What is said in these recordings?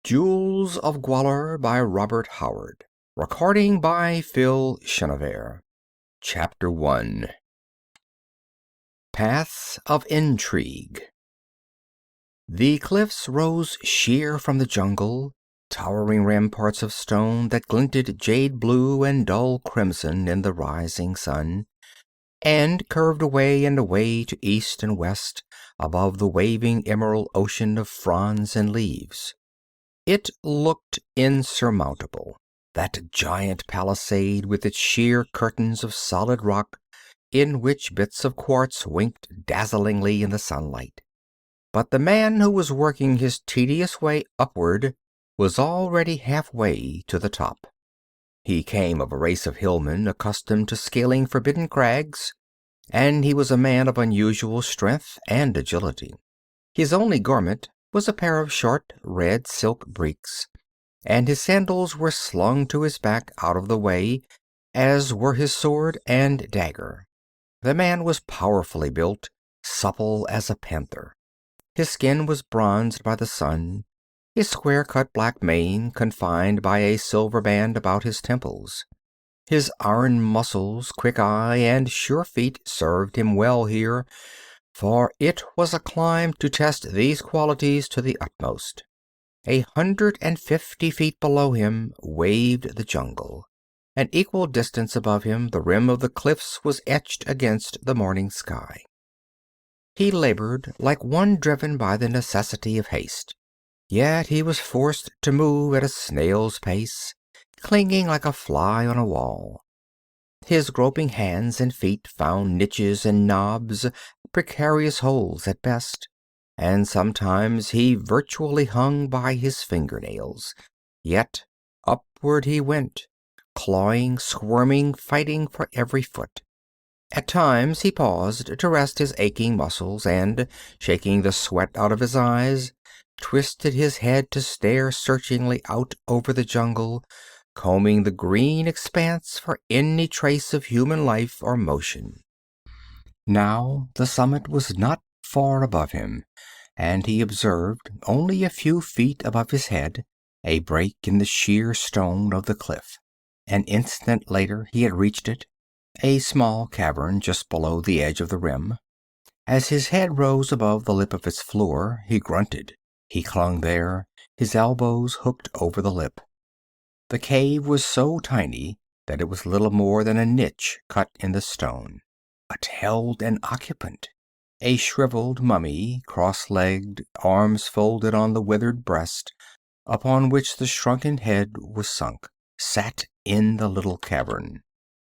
Jewels of Gwahlur by Robert Howard. Recording by Phil Chenevert. Chapter 1. Paths of Intrigue. The cliffs rose sheer from the jungle, towering ramparts of stone that glinted jade blue and dull crimson in the rising sun, and curved away and away to east and west above the waving emerald ocean of fronds and leaves. It looked insurmountable, that giant palisade with its sheer curtains of solid rock in which bits of quartz winked dazzlingly in the sunlight. But the man who was working his tedious way upward was already halfway to the top. He came of a race of hillmen accustomed to scaling forbidden crags, and he was a man of unusual strength and agility. His only garment was a pair of short red silk breeks, and his sandals were slung to his back out of the way, as were his sword and dagger. The man was powerfully built, supple as a panther. His skin was bronzed by the sun, his square-cut black mane confined by a silver band about his temples. His iron muscles, quick eye, and sure feet served him well here, for it was a climb to test these qualities to the utmost. 150 feet below him waved the jungle. An equal distance above him the rim of the cliffs was etched against the morning sky. He labored like one driven by the necessity of haste, yet he was forced to move at a snail's pace, clinging like a fly on a wall. His groping hands and feet found niches and knobs, precarious holes at best, and sometimes he virtually hung by his fingernails. Yet upward he went, clawing, squirming, fighting for every foot. At times he paused to rest his aching muscles and, shaking the sweat out of his eyes, twisted his head to stare searchingly out over the jungle, combing the green expanse for any trace of human life or motion. Now the summit was not far above him, and he observed, only a few feet above his head, a break in the sheer stone of the cliff. An instant later he had reached it, a small cavern just below the edge of the rim. As his head rose above the lip of its floor, he grunted. He clung there, his elbows hooked over the lip. The cave was so tiny that it was little more than a niche cut in the stone, but held an occupant. A shriveled mummy, cross-legged, arms folded on the withered breast, upon which the shrunken head was sunk, sat in the little cavern.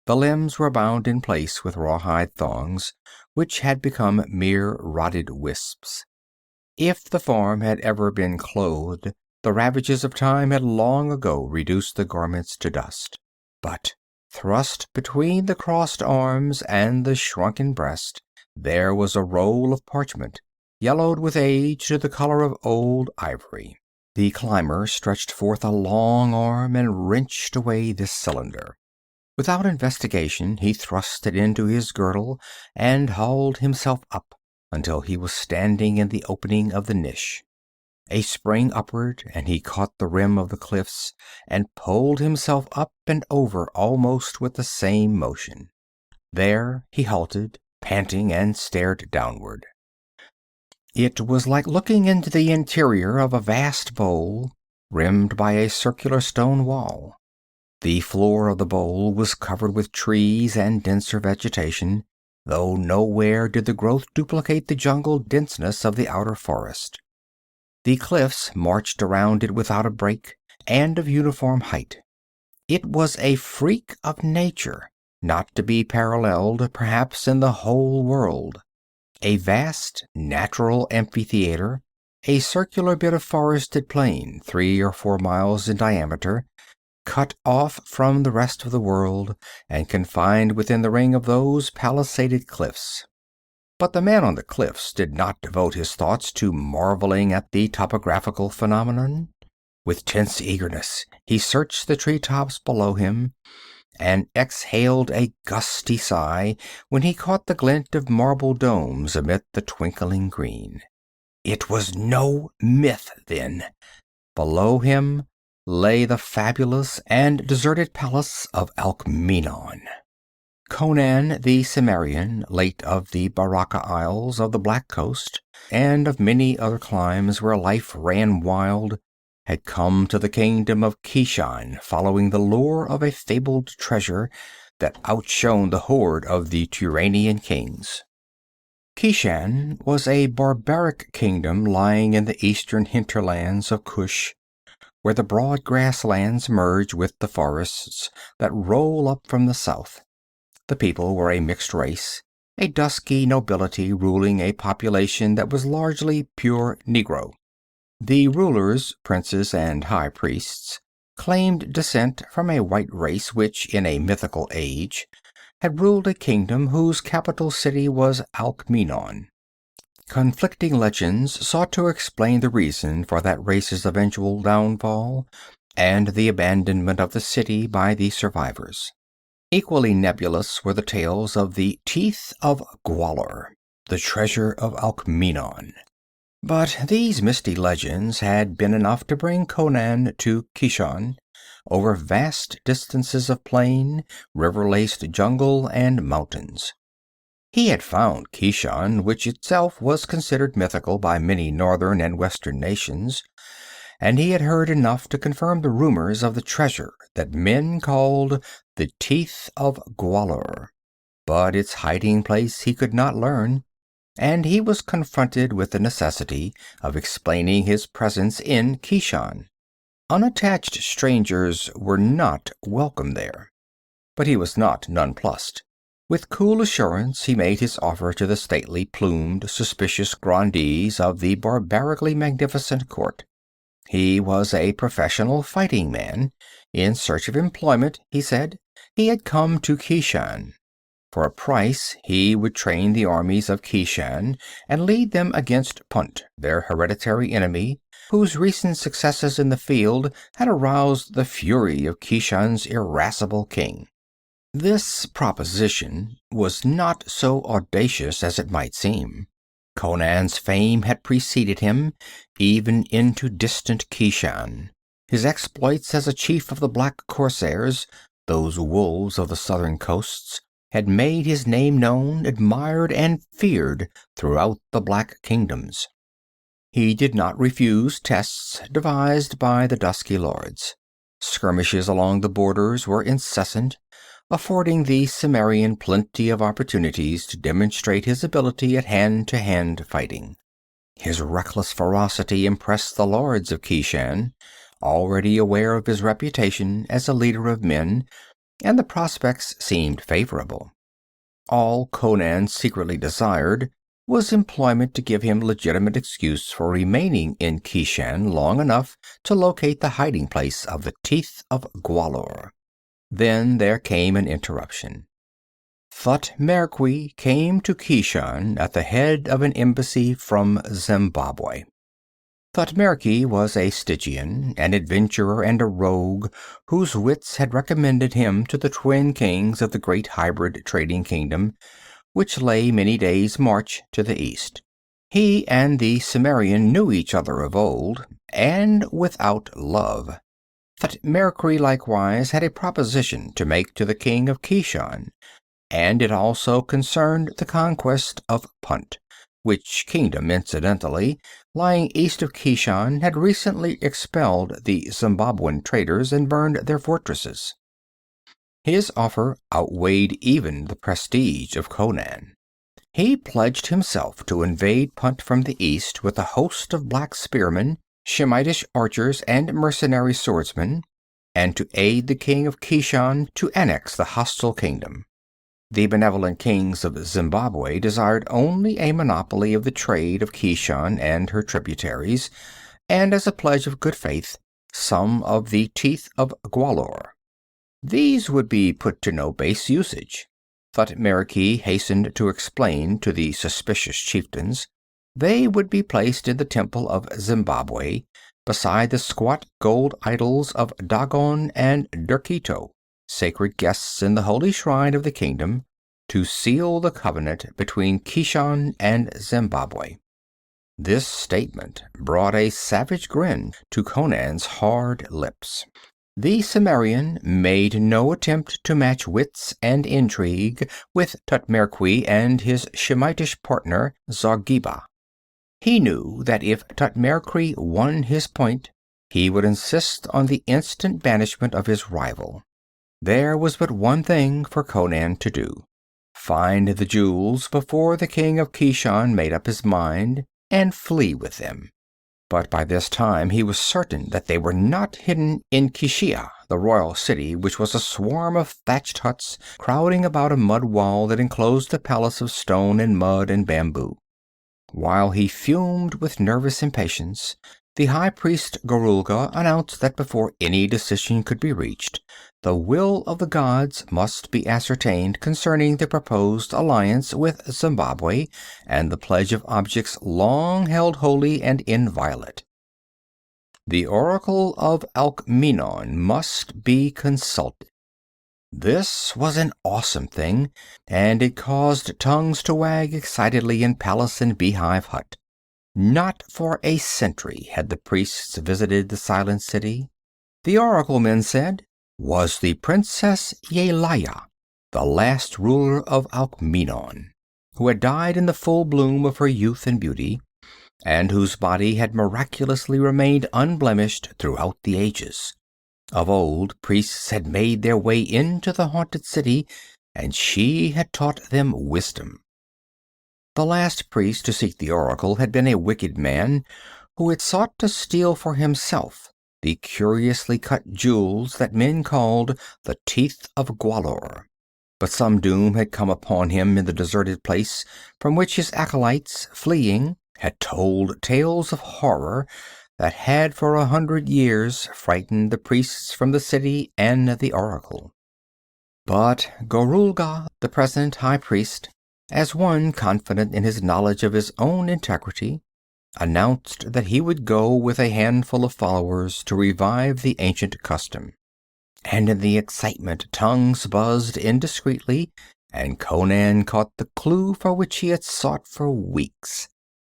The limbs were bound in place with rawhide thongs, which had become mere rotted wisps. If the form had ever been clothed, the ravages of time had long ago reduced the garments to dust. But thrust between the crossed arms and the shrunken breast, there was a roll of parchment, yellowed with age to the color of old ivory. The climber stretched forth a long arm and wrenched away this cylinder. Without investigation, he thrust it into his girdle and hauled himself up until he was standing in the opening of the niche. A spring upward, and he caught the rim of the cliffs and pulled himself up and over almost with the same motion. There he halted, panting, and stared downward. It was like looking into the interior of a vast bowl, rimmed by a circular stone wall. The floor of the bowl was covered with trees and denser vegetation, though nowhere did the growth duplicate the jungle denseness of the outer forest. The cliffs marched around it without a break, and of uniform height. It was a freak of nature, not to be paralleled, perhaps, in the whole world. A vast natural amphitheater, a circular bit of forested plain 3 or 4 miles in diameter, cut off from the rest of the world and confined within the ring of those palisaded cliffs. But the man on the cliffs did not devote his thoughts to marveling at the topographical phenomenon. With tense eagerness he searched the tree-tops below him, and exhaled a gusty sigh when he caught the glint of marble domes amid the twinkling green. It was no myth, then. Below him lay the fabulous and deserted palace of Alkmeenon. Conan the Cimmerian, late of the Baraka Isles of the Black Coast, and of many other climes where life ran wild, had come to the kingdom of Keshan following the lure of a fabled treasure that outshone the hoard of the Turanian kings. Keshan was a barbaric kingdom lying in the eastern hinterlands of Kush, where the broad grasslands merge with the forests that roll up from the south. The people were a mixed race, a dusky nobility ruling a population that was largely pure Negro. The rulers, princes, and high priests claimed descent from a white race which, in a mythical age, had ruled a kingdom whose capital city was Alkmeenon. Conflicting legends sought to explain the reason for that race's eventual downfall and the abandonment of the city by the survivors. Equally nebulous were the tales of the Teeth of Gwahlur, the treasure of Alkmeenon. But these misty legends had been enough to bring Conan to Keshan, over vast distances of plain, river-laced jungle, and mountains. He had found Keshan, which itself was considered mythical by many northern and western nations, and he had heard enough to confirm the rumors of the treasure that men called the Teeth of Gwahlur. But its hiding place he could not learn, and he was confronted with the necessity of explaining his presence in Keshan. Unattached strangers were not welcome there. But he was not nonplussed. With cool assurance he made his offer to the stately, plumed, suspicious grandees of the barbarically magnificent court. He was a professional fighting man. In search of employment, he said, he had come to Keshan. For a price, he would train the armies of Keshan and lead them against Punt, their hereditary enemy, whose recent successes in the field had aroused the fury of Keshan's irascible king. This proposition was not so audacious as it might seem. Conan's fame had preceded him, even into distant Keshan. His exploits as a chief of the Black Corsairs, those wolves of the southern coasts, had made his name known, admired, and feared throughout the Black Kingdoms. He did not refuse tests devised by the dusky lords. Skirmishes along the borders were incessant, affording the Cimmerian plenty of opportunities to demonstrate his ability at hand-to-hand fighting. His reckless ferocity impressed the lords of Keshan, already aware of his reputation as a leader of men, and the prospects seemed favorable. All Conan secretly desired was employment to give him legitimate excuse for remaining in Keshan long enough to locate the hiding place of the Teeth of Gwahlur. Then there came an interruption. Thutmekri came to Keshan at the head of an embassy from Zimbabwe. Thutmekri was a Stygian, an adventurer and a rogue whose wits had recommended him to the twin kings of the great hybrid trading kingdom, which lay many days' march to the east. He and the Cimmerian knew each other of old, and without love. Thutmekri likewise had a proposition to make to the king of Keshan, and it also concerned the conquest of Punt, which kingdom, incidentally, lying east of Keshan, had recently expelled the Zimbabwean traders and burned their fortresses. His offer outweighed even the prestige of Conan. He pledged himself to invade Punt from the east with a host of black spearmen, Shemitish archers, and mercenary swordsmen, and to aid the king of Keshan to annex the hostile kingdom. The benevolent kings of Zimbabwe desired only a monopoly of the trade of Keshan and her tributaries, and as a pledge of good faith, some of the Teeth of Gwahlur. These would be put to no base usage. Thutmekri hastened to explain to the suspicious chieftains. They would be placed in the temple of Zimbabwe, beside the squat gold idols of Dagon and Derkito, sacred guests in the holy shrine of the kingdom, to seal the covenant between Keshan and Zimbabwe. This statement brought a savage grin to Conan's hard lips. The Cimmerian made no attempt to match wits and intrigue with Thutmekri and his Shemitish partner Zargeba. He knew that if Thutmekri won his point, he would insist on the instant banishment of his rival. There was but one thing for Conan to do: find the jewels before the king of Keshan made up his mind, and flee with them. But by this time he was certain that they were not hidden in Keshia, the royal city, which was a swarm of thatched huts crowding about a mud wall that enclosed the palace of stone and mud and bamboo. While he fumed with nervous impatience, the high priest Gorulga announced that before any decision could be reached, the will of the gods must be ascertained concerning the proposed alliance with Zimbabwe and the pledge of objects long held holy and inviolate. The oracle of Alkmeenon must be consulted. This was an awesome thing, and it caused tongues to wag excitedly in palace and beehive hut. Not for a century had the priests visited the silent city. The oracle, men said, was the Princess Yelaya, the last ruler of Alkmeenon, who had died in the full bloom of her youth and beauty, and whose body had miraculously remained unblemished throughout the ages. Of old, priests had made their way into the haunted city, and she had taught them wisdom. The last priest to seek the oracle had been a wicked man who had sought to steal for himself the curiously cut jewels that men called the Teeth of Gwahlur. But some doom had come upon him in the deserted place from which his acolytes, fleeing, had told tales of horror that had for 100 years frightened the priests from the city and the oracle. But Gorulga, the present high priest, as one confident in his knowledge of his own integrity, announced that he would go with a handful of followers to revive the ancient custom. And in the excitement tongues buzzed indiscreetly, and Conan caught the clue for which he had sought for weeks: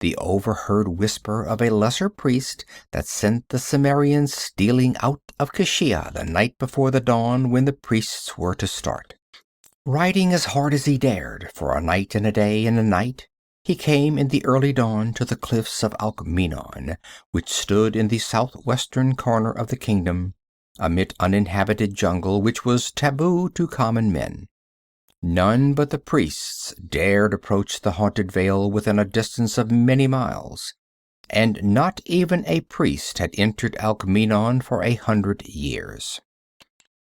the overheard whisper of a lesser priest that sent the Cimmerians stealing out of Keshia the night before the dawn when the priests were to start. Riding as hard as he dared for a night and a day and a night, he came in the early dawn to the cliffs of Alkmeenon, which stood in the southwestern corner of the kingdom, amid uninhabited jungle which was taboo to common men. None but the priests dared approach the haunted vale within a distance of many miles, and not even a priest had entered Alkmeenon for 100 years.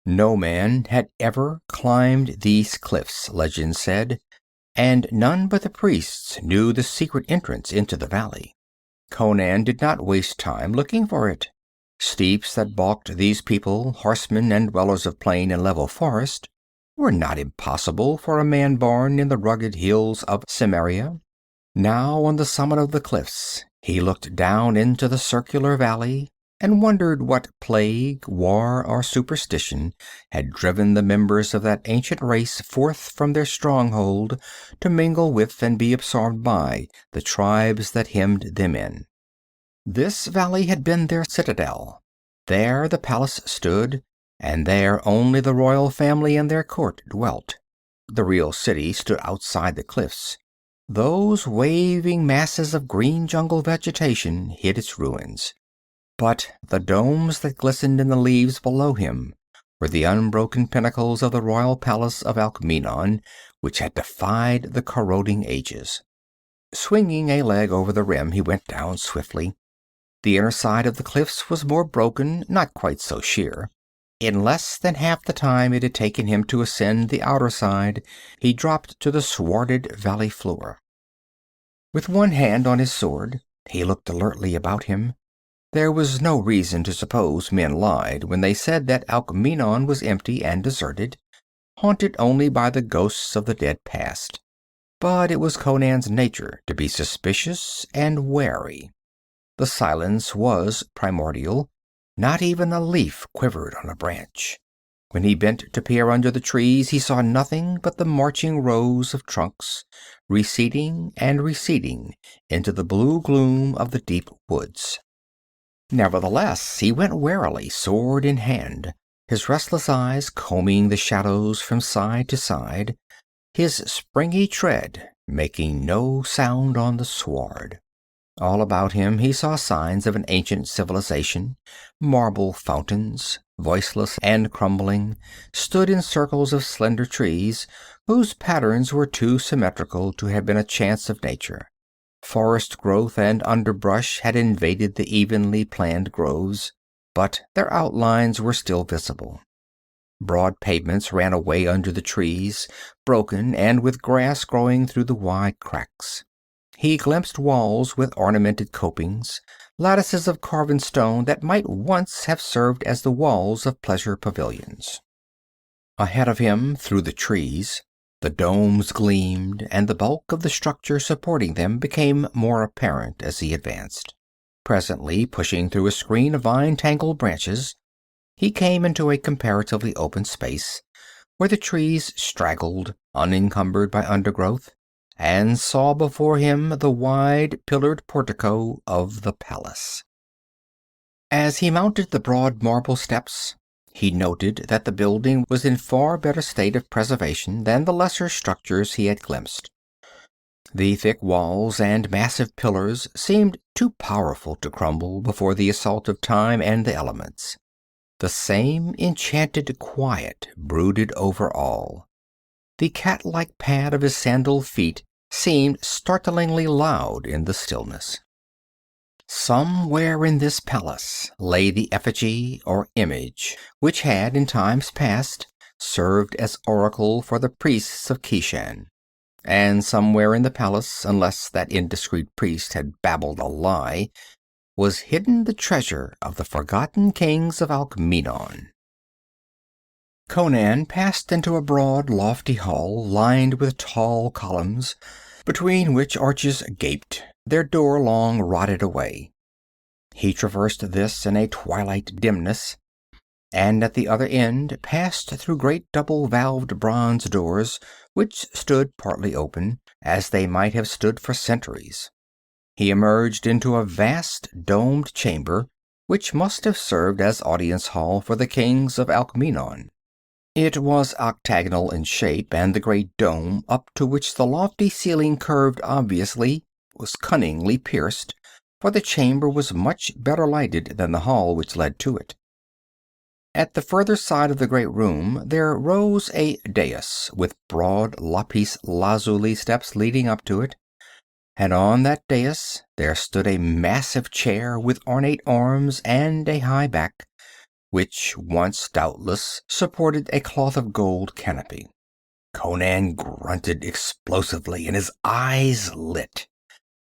No man had ever climbed these cliffs, legend said, and none but the priests knew the secret entrance into the valley. Conan did not waste time looking for it. Steeps that balked these people, horsemen and dwellers of plain and level forest, were not impossible for a man born in the rugged hills of Cimmeria. Now, on the summit of the cliffs, he looked down into the circular valley and wondered what plague, war, or superstition had driven the members of that ancient race forth from their stronghold to mingle with and be absorbed by the tribes that hemmed them in. This valley had been their citadel. There the palace stood, and there only the royal family and their court dwelt. The real city stood outside the cliffs. Those waving masses of green jungle vegetation hid its ruins. But the domes that glistened in the leaves below him were the unbroken pinnacles of the royal palace of Alkmeenon, which had defied the corroding ages. Swinging a leg over the rim, he went down swiftly. The inner side of the cliffs was more broken, not quite so sheer. In less than half the time it had taken him to ascend the outer side, he dropped to the swarded valley floor. With one hand on his sword, he looked alertly about him. There was no reason to suppose men lied when they said that Alkmeenon was empty and deserted, haunted only by the ghosts of the dead past. But it was Conan's nature to be suspicious and wary. The silence was primordial. Not even a leaf quivered on a branch. When he bent to peer under the trees, he saw nothing but the marching rows of trunks, receding and receding into the blue gloom of the deep woods. Nevertheless, he went warily, sword in hand, his restless eyes combing the shadows from side to side, his springy tread making no sound on the sward. All about him he saw signs of an ancient civilization. Marble fountains, voiceless and crumbling, stood in circles of slender trees, whose patterns were too symmetrical to have been a chance of nature. Forest growth and underbrush had invaded the evenly planned groves, but their outlines were still visible. Broad pavements ran away under the trees, broken and with grass growing through the wide cracks. He glimpsed walls with ornamented copings, lattices of carven stone that might once have served as the walls of pleasure pavilions. Ahead of him, through the trees, the domes gleamed, and the bulk of the structure supporting them became more apparent as he advanced. Presently, pushing through a screen of vine-tangled branches, he came into a comparatively open space, where the trees straggled, unencumbered by undergrowth, and saw before him the wide, pillared portico of the palace. As he mounted the broad marble steps, he noted that the building was in far better state of preservation than the lesser structures he had glimpsed. The thick walls and massive pillars seemed too powerful to crumble before the assault of time and the elements. The same enchanted quiet brooded over all. The cat-like pad of his sandaled feet seemed startlingly loud in the stillness. Somewhere in this palace lay the effigy or image which had, in times past, served as oracle for the priests of Keshan. And somewhere in the palace, unless that indiscreet priest had babbled a lie, was hidden the treasure of the forgotten kings of Alkmeenon. Conan passed into a broad, lofty hall lined with tall columns, between which arches gaped, their door long rotted away. He traversed this in a twilight dimness, and at the other end passed through great double-valved bronze doors, which stood partly open, as they might have stood for centuries. He emerged into a vast domed chamber, which must have served as audience hall for the kings of Alkmeenon. It was octagonal in shape, and the great dome, up to which the lofty ceiling curved obviously, was cunningly pierced, for the chamber was much better lighted than the hall which led to it. At the further side of the great room there rose a dais, with broad lapis lazuli steps leading up to it, and on that dais there stood a massive chair with ornate arms and a high back, which once doubtless supported a cloth of gold canopy. Conan grunted explosively, and his eyes lit.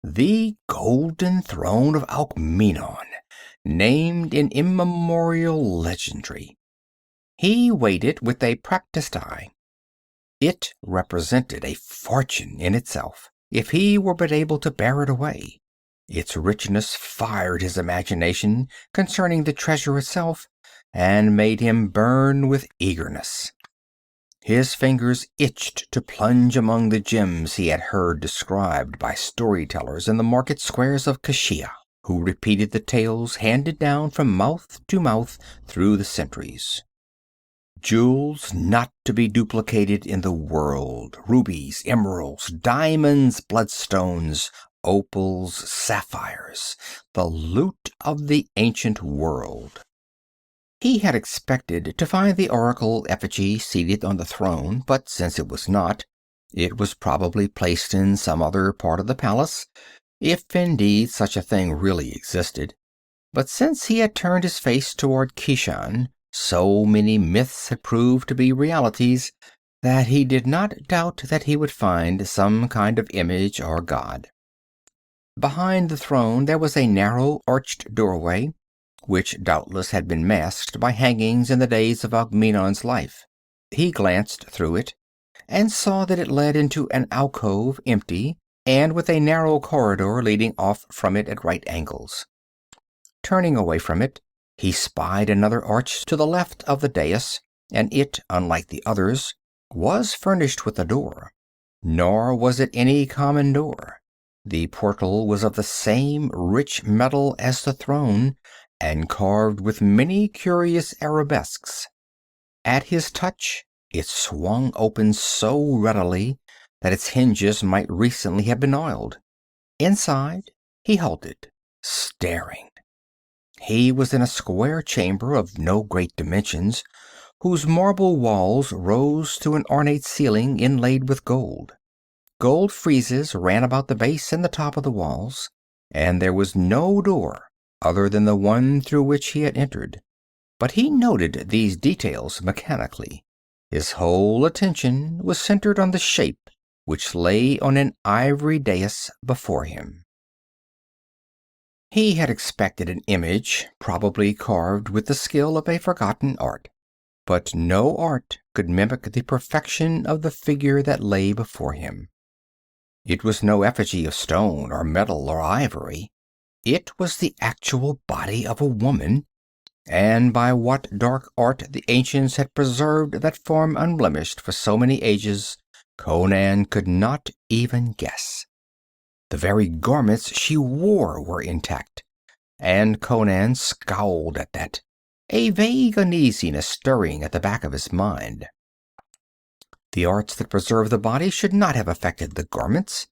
The golden throne of Alkmeenon, named in immemorial legendry. He weighed it with a practiced eye. It represented a fortune in itself, if he were but able to bear it away. Its richness fired his imagination concerning the treasure itself, and made him burn with eagerness. His fingers itched to plunge among the gems he had heard described by storytellers in the market squares of Kashia, who repeated the tales handed down from mouth to mouth through the centuries. Jewels not to be duplicated in the world, rubies, emeralds, diamonds, bloodstones, opals, sapphires, the loot of the ancient world. He had expected to find the oracle effigy seated on the throne, but since it was not, it was probably placed in some other part of the palace, if indeed such a thing really existed. But since he had turned his face toward Keshan, so many myths had proved to be realities that he did not doubt that he would find some kind of image or god. Behind the throne there was a narrow, arched doorway, which doubtless had been masked by hangings in the days of Alkmeenon's life. He glanced through it, and saw that it led into an alcove, empty, and with a narrow corridor leading off from it at right angles. Turning away from it, he spied another arch to the left of the dais, and it, unlike the others, was furnished with a door. Nor was it any common door. The portal was of the same rich metal as the throne, and carved with many curious arabesques. At his touch, it swung open so readily that its hinges might recently have been oiled. Inside, he halted, staring. He was in a square chamber of no great dimensions, whose marble walls rose to an ornate ceiling inlaid with gold. Gold friezes ran about the base and the top of the walls, and there was no door other than the one through which he had entered. But he noted these details mechanically. His whole attention was centered on the shape which lay on an ivory dais before him. He had expected an image, probably carved with the skill of a forgotten art. But no art could mimic the perfection of the figure that lay before him. It was no effigy of stone or metal or ivory. It was the actual body of a woman, and by what dark art the ancients had preserved that form unblemished for so many ages, Conan could not even guess. The very garments she wore were intact, and Conan scowled at that, a vague uneasiness stirring at the back of his mind. The arts that preserved the body should not have affected the garments.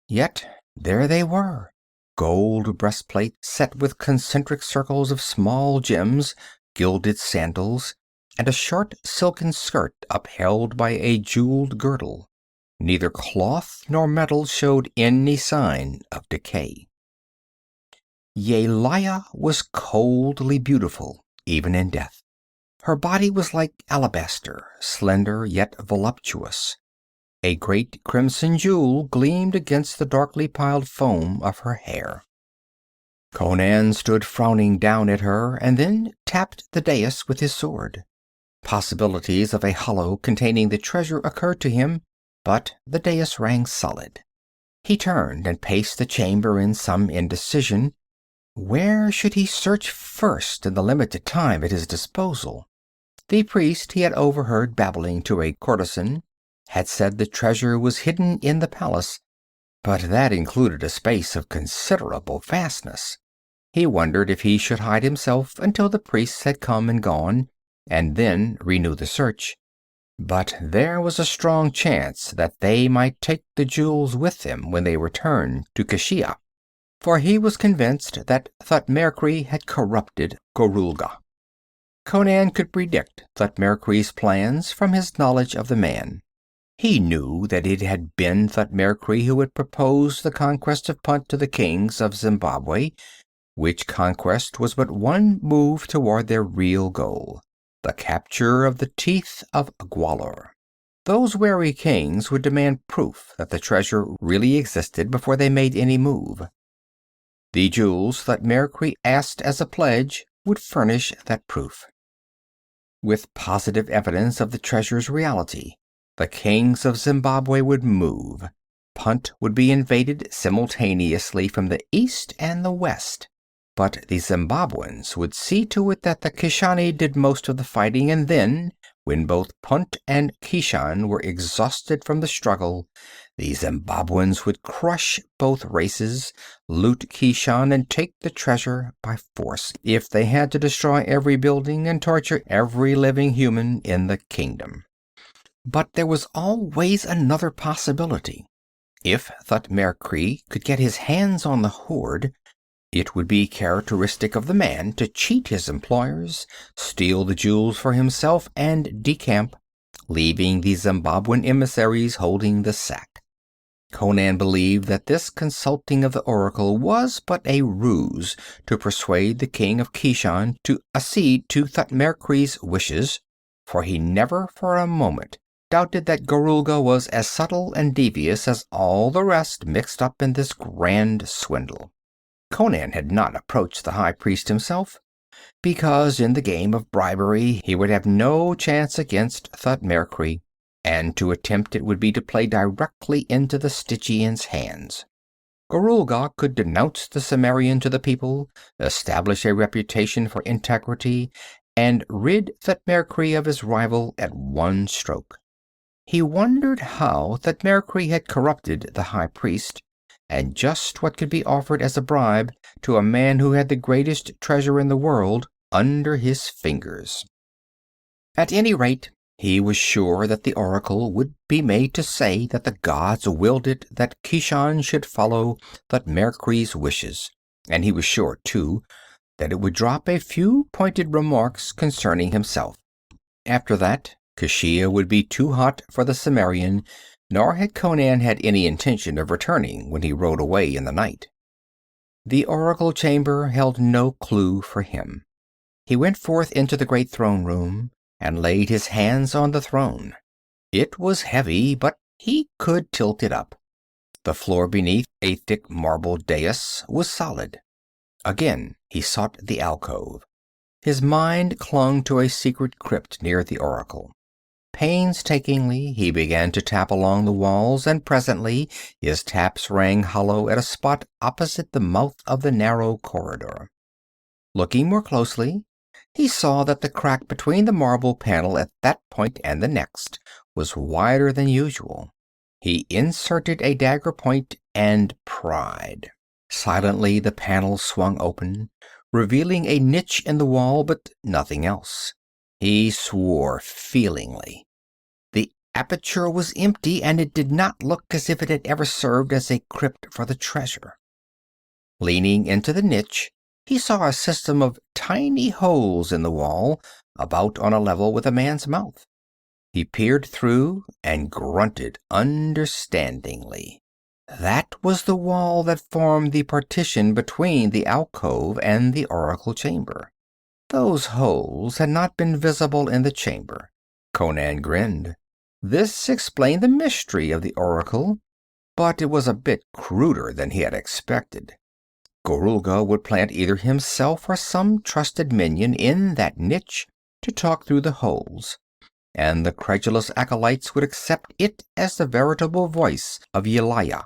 Yet there they were, gold breastplate set with concentric circles of small gems, gilded sandals, and a short silken skirt upheld by a jeweled girdle. Neither cloth nor metal showed any sign of decay. Yelaya was coldly beautiful, even in death. Her body was like alabaster, slender yet voluptuous. A great crimson jewel gleamed against the darkly piled foam of her hair. Conan stood frowning down at her, and then tapped the dais with his sword. Possibilities of a hollow containing the treasure occurred to him, but the dais rang solid. He turned and paced the chamber in some indecision. Where should he search first in the limited time at his disposal? The priest he had overheard babbling to a courtesan had said the treasure was hidden in the palace, but that included a space of considerable vastness. He wondered if he should hide himself until the priests had come and gone, and then renew the search. But there was a strong chance that they might take the jewels with them when they returned to Keshan, for he was convinced that Thutmekri had corrupted Gorulga. Conan could predict Thutmekri's plans from his knowledge of the man. He knew that it had been Thutmekri who had proposed the conquest of Punt to the kings of Zimbabwe, which conquest was but one move toward their real goal, the capture of the Teeth of Gwahlur. Those wary kings would demand proof that the treasure really existed before they made any move. The jewels Thutmekri asked as a pledge would furnish that proof. With positive evidence of the treasure's reality, the kings of Zimbabwe would move. Punt would be invaded simultaneously from the east and the west. But the Zimbabweans would see to it that the Keshani did most of the fighting, and then, when both Punt and Keshan were exhausted from the struggle, the Zimbabweans would crush both races, loot Keshan, and take the treasure by force, if they had to destroy every building and torture every living human in the kingdom. But there was always another possibility. If Thutmekri could get his hands on the hoard, it would be characteristic of the man to cheat his employers, steal the jewels for himself, and decamp, leaving the Zimbabwean emissaries holding the sack. Conan believed that this consulting of the oracle was but a ruse to persuade the king of Keshan to accede to Thutmekri's wishes, for he never for a moment doubted that Gorulga was as subtle and devious as all the rest mixed up in this grand swindle. Conan had not approached the high priest himself, because in the game of bribery he would have no chance against Thutmekri, and to attempt it would be to play directly into the Stygian's hands. Gorulga could denounce the Cimmerian to the people, establish a reputation for integrity, and rid Thutmekri of his rival at one stroke. He wondered how Thutmekri had corrupted the high priest, and just what could be offered as a bribe to a man who had the greatest treasure in the world under his fingers. At any rate, he was sure that the oracle would be made to say that the gods willed it that Keshan should follow Thutmekri's wishes, and he was sure, too, that it would drop a few pointed remarks concerning himself. After that, Kashia would be too hot for the Cimmerian, nor had Conan had any intention of returning when he rode away in the night. The oracle chamber held no clue for him. He went forth into the great throne room and laid his hands on the throne. It was heavy, but he could tilt it up. The floor beneath, a thick marble dais, was solid. Again he sought the alcove. His mind clung to a secret crypt near the oracle. Painstakingly he began to tap along the walls, and presently his taps rang hollow at a spot opposite the mouth of the narrow corridor. Looking more closely, he saw that the crack between the marble panel at that point and the next was wider than usual. He inserted a dagger point and pried. Silently the panel swung open, revealing a niche in the wall, but nothing else. He swore feelingly. The aperture was empty, and it did not look as if it had ever served as a crypt for the treasure. Leaning into the niche, he saw a system of tiny holes in the wall, about on a level with a man's mouth. He peered through and grunted understandingly. That was the wall that formed the partition between the alcove and the oracle chamber. Those holes had not been visible in the chamber. Conan grinned. This explained the mystery of the oracle, but it was a bit cruder than he had expected. Gorulga would plant either himself or some trusted minion in that niche to talk through the holes, and the credulous acolytes would accept it as the veritable voice of Yelaya.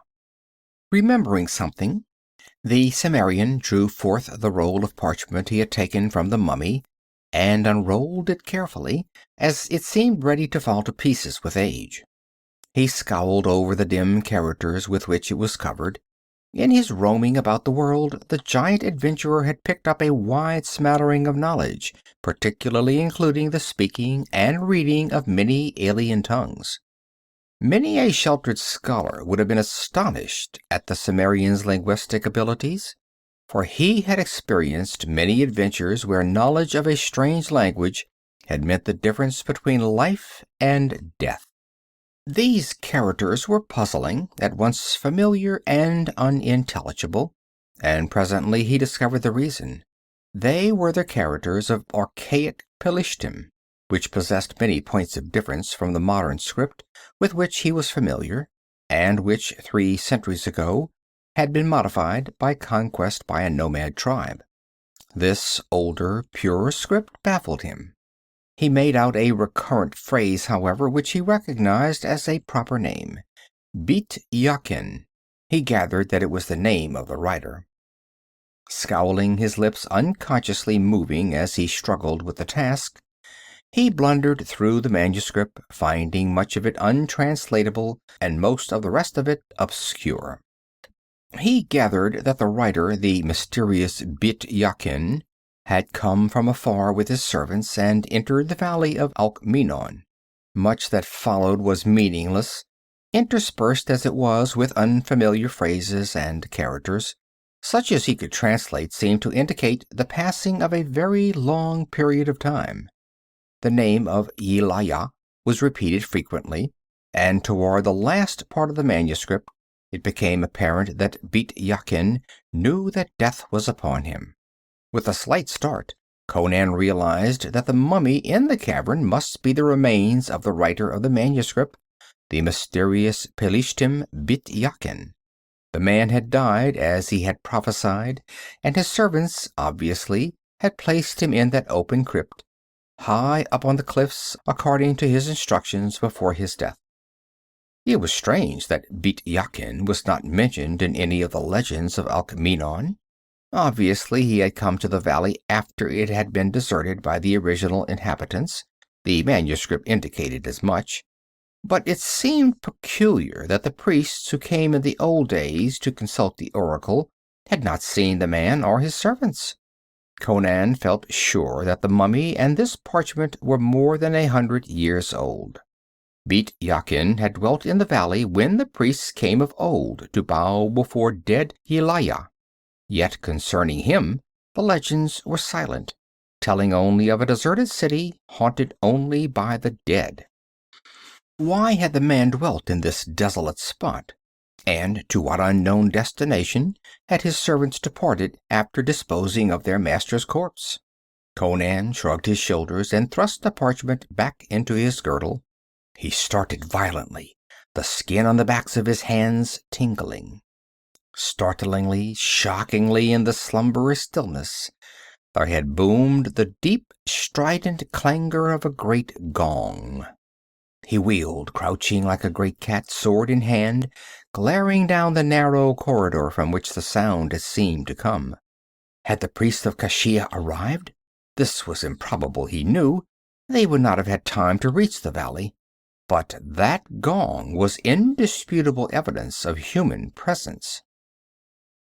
Remembering something, the Cimmerian drew forth the roll of parchment he had taken from the mummy, and unrolled it carefully, as it seemed ready to fall to pieces with age. He scowled over the dim characters with which it was covered. In his roaming about the world, the giant adventurer had picked up a wide smattering of knowledge, particularly including the speaking and reading of many alien tongues. Many a sheltered scholar would have been astonished at the Cimmerian's linguistic abilities, for he had experienced many adventures where knowledge of a strange language had meant the difference between life and death. These characters were puzzling, at once familiar and unintelligible, and presently he discovered the reason. They were the characters of archaic Pelishtim, which possessed many points of difference from the modern script with which he was familiar, and which 3 centuries ago had been modified by conquest by a nomad tribe. This older, purer script baffled him. He made out a recurrent phrase, however, which he recognized as a proper name. Bit-Yakin. He gathered that it was the name of the writer. Scowling, his lips unconsciously moving as he struggled with the task, he blundered through the manuscript, finding much of it untranslatable and most of the rest of it obscure. He gathered that the writer, the mysterious Bit-Yakin, had come from afar with his servants and entered the valley of Alkmeenon. Much that followed was meaningless, interspersed as it was with unfamiliar phrases and characters. Such as he could translate seemed to indicate the passing of a very long period of time. The name of Yelaya was repeated frequently, and toward the last part of the manuscript it became apparent that Bit-Yakin knew that death was upon him. With a slight start, Conan realized that the mummy in the cavern must be the remains of the writer of the manuscript, the mysterious Pelishtim Bit-Yakin. The man had died as he had prophesied, and his servants, obviously, had placed him in that open crypt, high up on the cliffs, according to his instructions before his death. It was strange that Bit-Yakin was not mentioned in any of the legends of Alkmeenon. Obviously, he had come to the valley after it had been deserted by the original inhabitants. The manuscript indicated as much. But it seemed peculiar that the priests who came in the old days to consult the oracle had not seen the man or his servants. Conan felt sure that the mummy and this parchment were more than 100 years old. Bit-Yakin had dwelt in the valley when the priests came of old to bow before dead Yelaya. Yet concerning him the legends were silent, telling only of a deserted city haunted only by the dead. Why had the man dwelt in this desolate spot? And to what unknown destination had his servants departed after disposing of their master's corpse? Conan shrugged his shoulders and thrust the parchment back into his girdle. He started violently, the skin on the backs of his hands tingling. Startlingly, shockingly, in the slumberous stillness, there had boomed the deep, strident clangor of a great gong. He wheeled, crouching like a great cat, sword in hand, glaring down the narrow corridor from which the sound had seemed to come. Had the priests of Kashia arrived? This was improbable, he knew. They would not have had time to reach the valley. But that gong was indisputable evidence of human presence.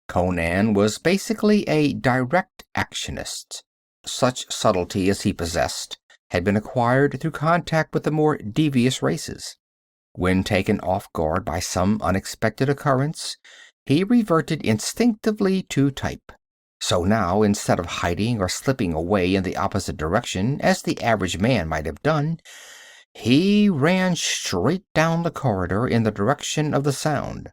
Conan was basically a direct actionist. Such subtlety as he possessed had been acquired through contact with the more devious races. When taken off guard by some unexpected occurrence, he reverted instinctively to type. So now, instead of hiding or slipping away in the opposite direction as the average man might have done, he ran straight down the corridor in the direction of the sound.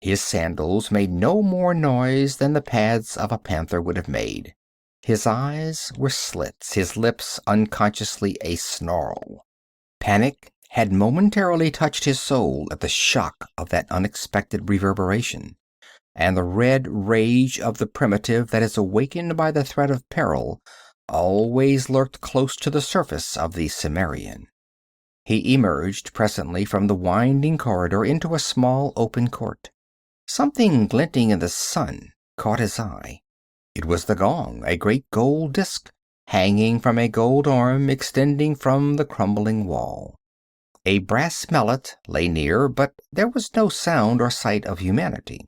His sandals made no more noise than the pads of a panther would have made. His eyes were slits, his lips unconsciously a snarl. Panic had momentarily touched his soul at the shock of that unexpected reverberation, and the red rage of the primitive that is awakened by the threat of peril always lurked close to the surface of the Cimmerian. He emerged presently from the winding corridor into a small open court. Something glinting in the sun caught his eye. It was the gong, a great gold disc, hanging from a gold arm extending from the crumbling wall. A brass mallet lay near, but there was no sound or sight of humanity.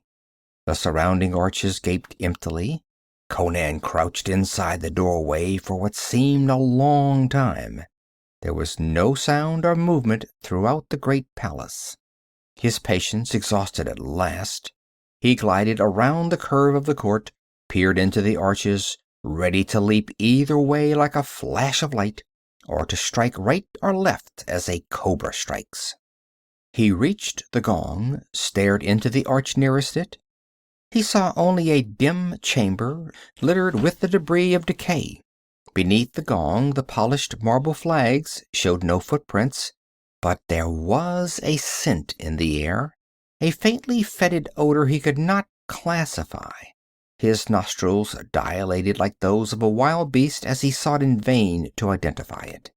The surrounding arches gaped emptily. Conan crouched inside the doorway for what seemed a long time. There was no sound or movement throughout the great palace. His patience exhausted at last, he glided around the curve of the court, peered into the arches, ready to leap either way like a flash of light, or to strike right or left as a cobra strikes. He reached the gong, stared into the arch nearest it. He saw only a dim chamber, littered with the debris of decay. Beneath the gong, the polished marble flags showed no footprints, but there was a scent in the air, a faintly fetid odor he could not classify. His nostrils dilated like those of a wild beast as he sought in vain to identify it.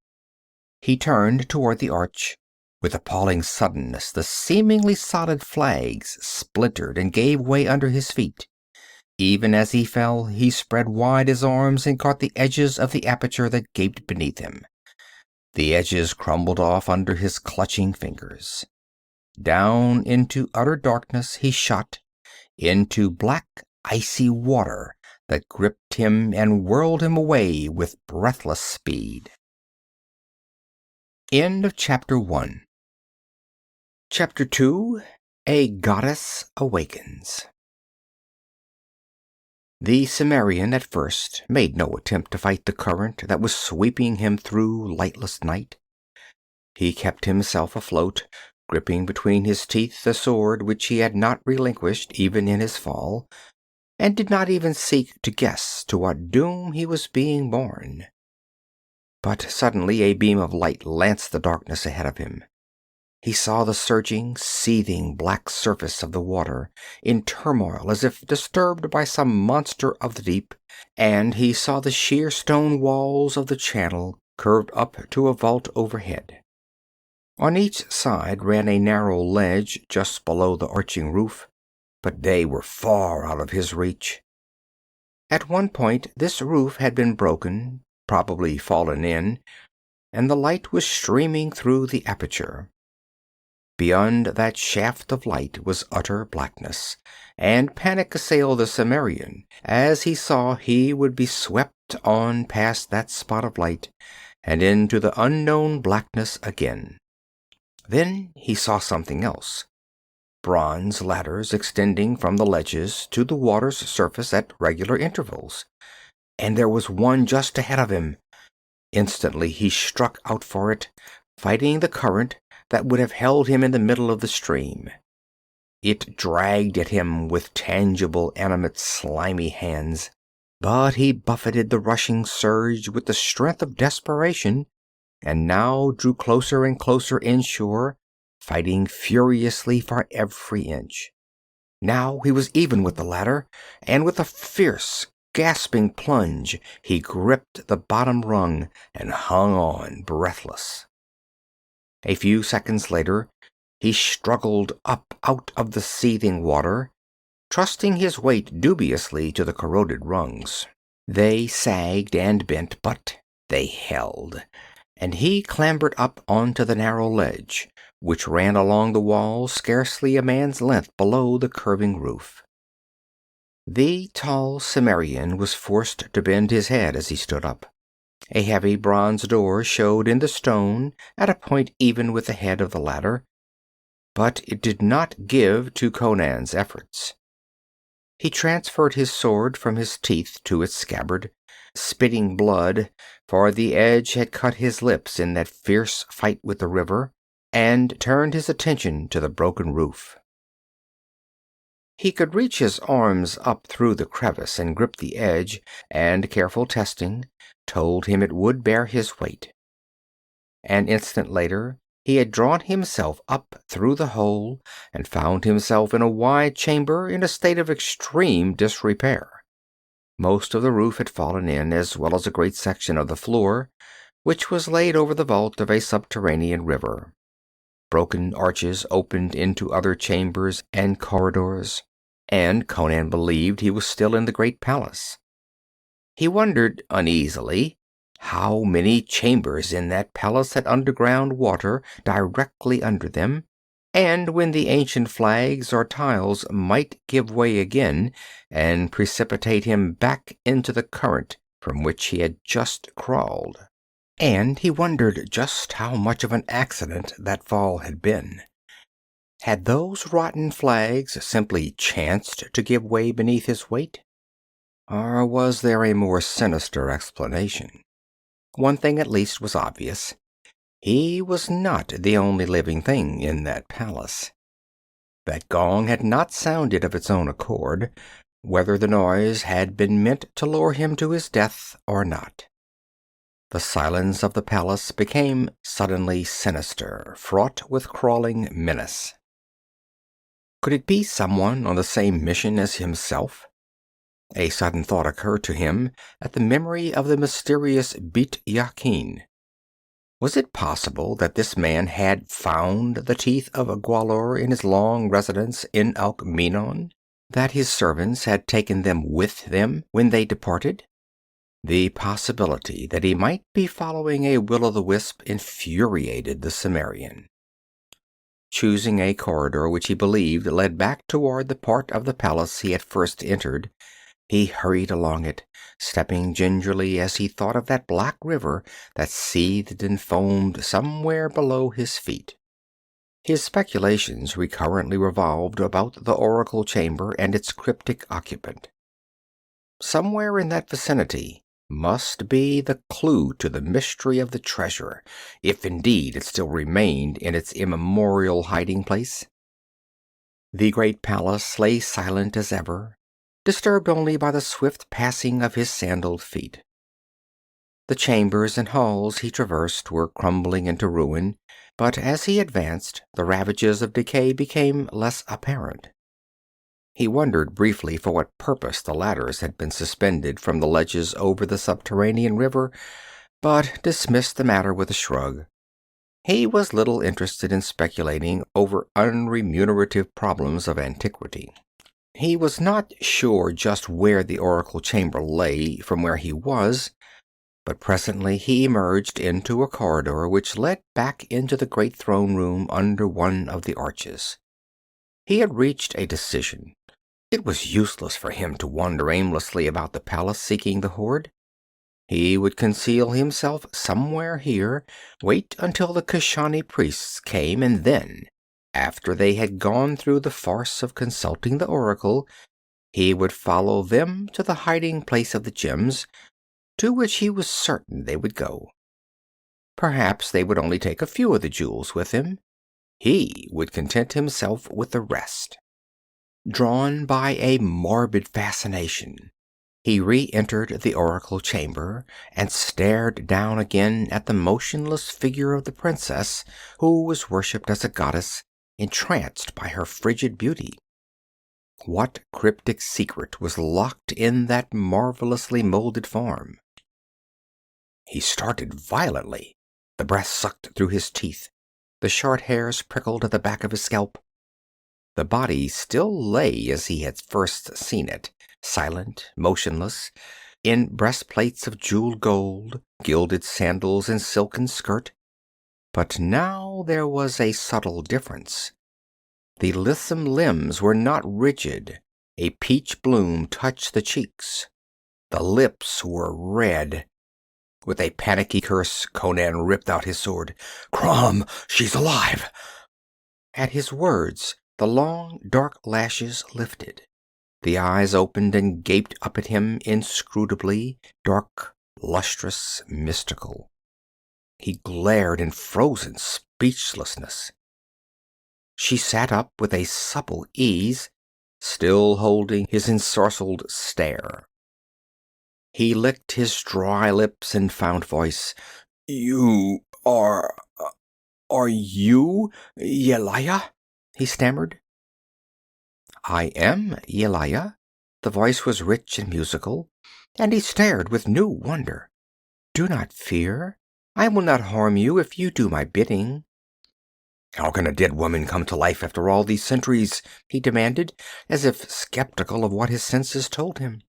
He turned toward the arch. With appalling suddenness, the seemingly solid flags splintered and gave way under his feet. Even as he fell, he spread wide his arms and caught the edges of the aperture that gaped beneath him. The edges crumbled off under his clutching fingers. Down into utter darkness he shot, into black, icy water that gripped him and whirled him away with breathless speed. End of Chapter 1. Chapter 2. A Goddess Awakens. The Cimmerian at first made no attempt to fight the current that was sweeping him through lightless night. He kept himself afloat, gripping between his teeth the sword which he had not relinquished even in his fall, and did not even seek to guess to what doom he was being borne. But suddenly a beam of light lanced the darkness ahead of him. He saw the surging, seething black surface of the water, in turmoil as if disturbed by some monster of the deep, and he saw the sheer stone walls of the channel curved up to a vault overhead. On each side ran a narrow ledge just below the arching roof, but they were far out of his reach. At one point this roof had been broken, probably fallen in, and the light was streaming through the aperture. Beyond that shaft of light was utter blackness, and panic assailed the Cimmerian as he saw he would be swept on past that spot of light and into the unknown blackness again. Then he saw something else. Bronze ladders extending from the ledges to the water's surface at regular intervals. And there was one just ahead of him. Instantly he struck out for it, fighting the current that would have held him in the middle of the stream. It dragged at him with tangible, animate, slimy hands, but he buffeted the rushing surge with the strength of desperation, and now drew closer and closer inshore, fighting furiously for every inch. Now he was even with the ladder, and with a fierce, gasping plunge, he gripped the bottom rung and hung on, breathless. A few seconds later, he struggled up out of the seething water, trusting his weight dubiously to the corroded rungs. They sagged and bent, but they held, and he clambered up onto the narrow ledge, which ran along the wall scarcely a man's length below the curving roof. The tall Cimmerian was forced to bend his head as he stood up. A heavy bronze door showed in the stone at a point even with the head of the ladder, but it did not give to Conan's efforts. He transferred his sword from his teeth to its scabbard, spitting blood, for the edge had cut his lips in that fierce fight with the river, and turned his attention to the broken roof. He could reach his arms up through the crevice and grip the edge, and careful testing told him it would bear his weight. An instant later, he had drawn himself up through the hole and found himself in a wide chamber in a state of extreme disrepair. Most of the roof had fallen in, as well as a great section of the floor, which was laid over the vault of a subterranean river. Broken arches opened into other chambers and corridors, and Conan believed he was still in the great palace. He wondered uneasily how many chambers in that palace had underground water directly under them, and when the ancient flags or tiles might give way again and precipitate him back into the current from which he had just crawled. And he wondered just how much of an accident that fall had been. Had those rotten flags simply chanced to give way beneath his weight? Or was there a more sinister explanation? One thing at least was obvious. He was not the only living thing in that palace. That gong had not sounded of its own accord, whether the noise had been meant to lure him to his death or not. The silence of the palace became suddenly sinister, fraught with crawling menace. Could it be someone on the same mission as himself? A sudden thought occurred to him at the memory of the mysterious Bit-Yakin. Was it possible that this man had found the Teeth of Gwahlur in his long residence in Alkmeenon? That his servants had taken them with them when they departed? The possibility that he might be following a will-o'-the-wisp infuriated the Cimmerian. Choosing a corridor which he believed led back toward the part of the palace he had first entered, he hurried along it, stepping gingerly as he thought of that black river that seethed and foamed somewhere below his feet. His speculations recurrently revolved about the oracle chamber and its cryptic occupant. Somewhere in that vicinity must be the clue to the mystery of the treasure, if indeed it still remained in its immemorial hiding-place. The great palace lay silent as ever, disturbed only by the swift passing of his sandaled feet. The chambers and halls he traversed were crumbling into ruin, but as he advanced, the ravages of decay became less apparent. He wondered briefly for what purpose the ladders had been suspended from the ledges over the subterranean river, but dismissed the matter with a shrug. He was little interested in speculating over unremunerative problems of antiquity. He was not sure just where the oracle chamber lay from where he was, but presently he emerged into a corridor which led back into the great throne room under one of the arches. He had reached a decision. It was useless for him to wander aimlessly about the palace seeking the hoard. He would conceal himself somewhere here, wait until the Keshani priests came, and then, after they had gone through the farce of consulting the oracle, he would follow them to the hiding place of the gems, to which he was certain they would go. Perhaps they would only take a few of the jewels with them. He would content himself with the rest. Drawn by a morbid fascination, he re-entered the oracle chamber and stared down again at the motionless figure of the princess, who was worshipped as a goddess, entranced by her frigid beauty. What cryptic secret was locked in that marvelously molded form? He started violently. The breath sucked through his teeth. The short hairs prickled at the back of his scalp. The body still lay as he had first seen it, silent, motionless, in breastplates of jeweled gold, gilded sandals and silken skirt. But now there was a subtle difference. The lissome limbs were not rigid. A peach bloom touched the cheeks. The lips were red. With a panicky curse, Conan ripped out his sword. "Crom, she's alive!" At his words, the long, dark lashes lifted. The eyes opened and gaped up at him inscrutably, dark, lustrous, mystical. He glared in frozen speechlessness. She sat up with a supple ease, still holding his ensorcelled stare. He licked his dry lips and found voice. "You are you Yelaya?" he stammered. "I am Yelaya." The voice was rich and musical, and he stared with new wonder. "Do not fear. I will not harm you if you do my bidding." "How can a dead woman come to life after all these centuries?" he demanded, as if skeptical of what his senses told him.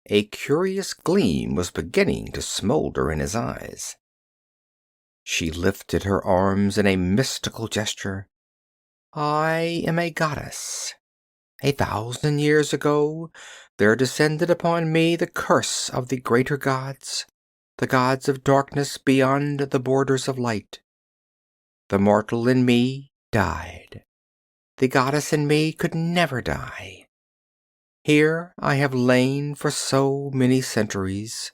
A curious gleam was beginning to smolder in his eyes. She lifted her arms in a mystical gesture. "I am a goddess. 1,000 years ago there descended upon me the curse of the greater gods, the gods of darkness beyond the borders of light. The mortal in me died. The goddess in me could never die. Here I have lain for so many centuries,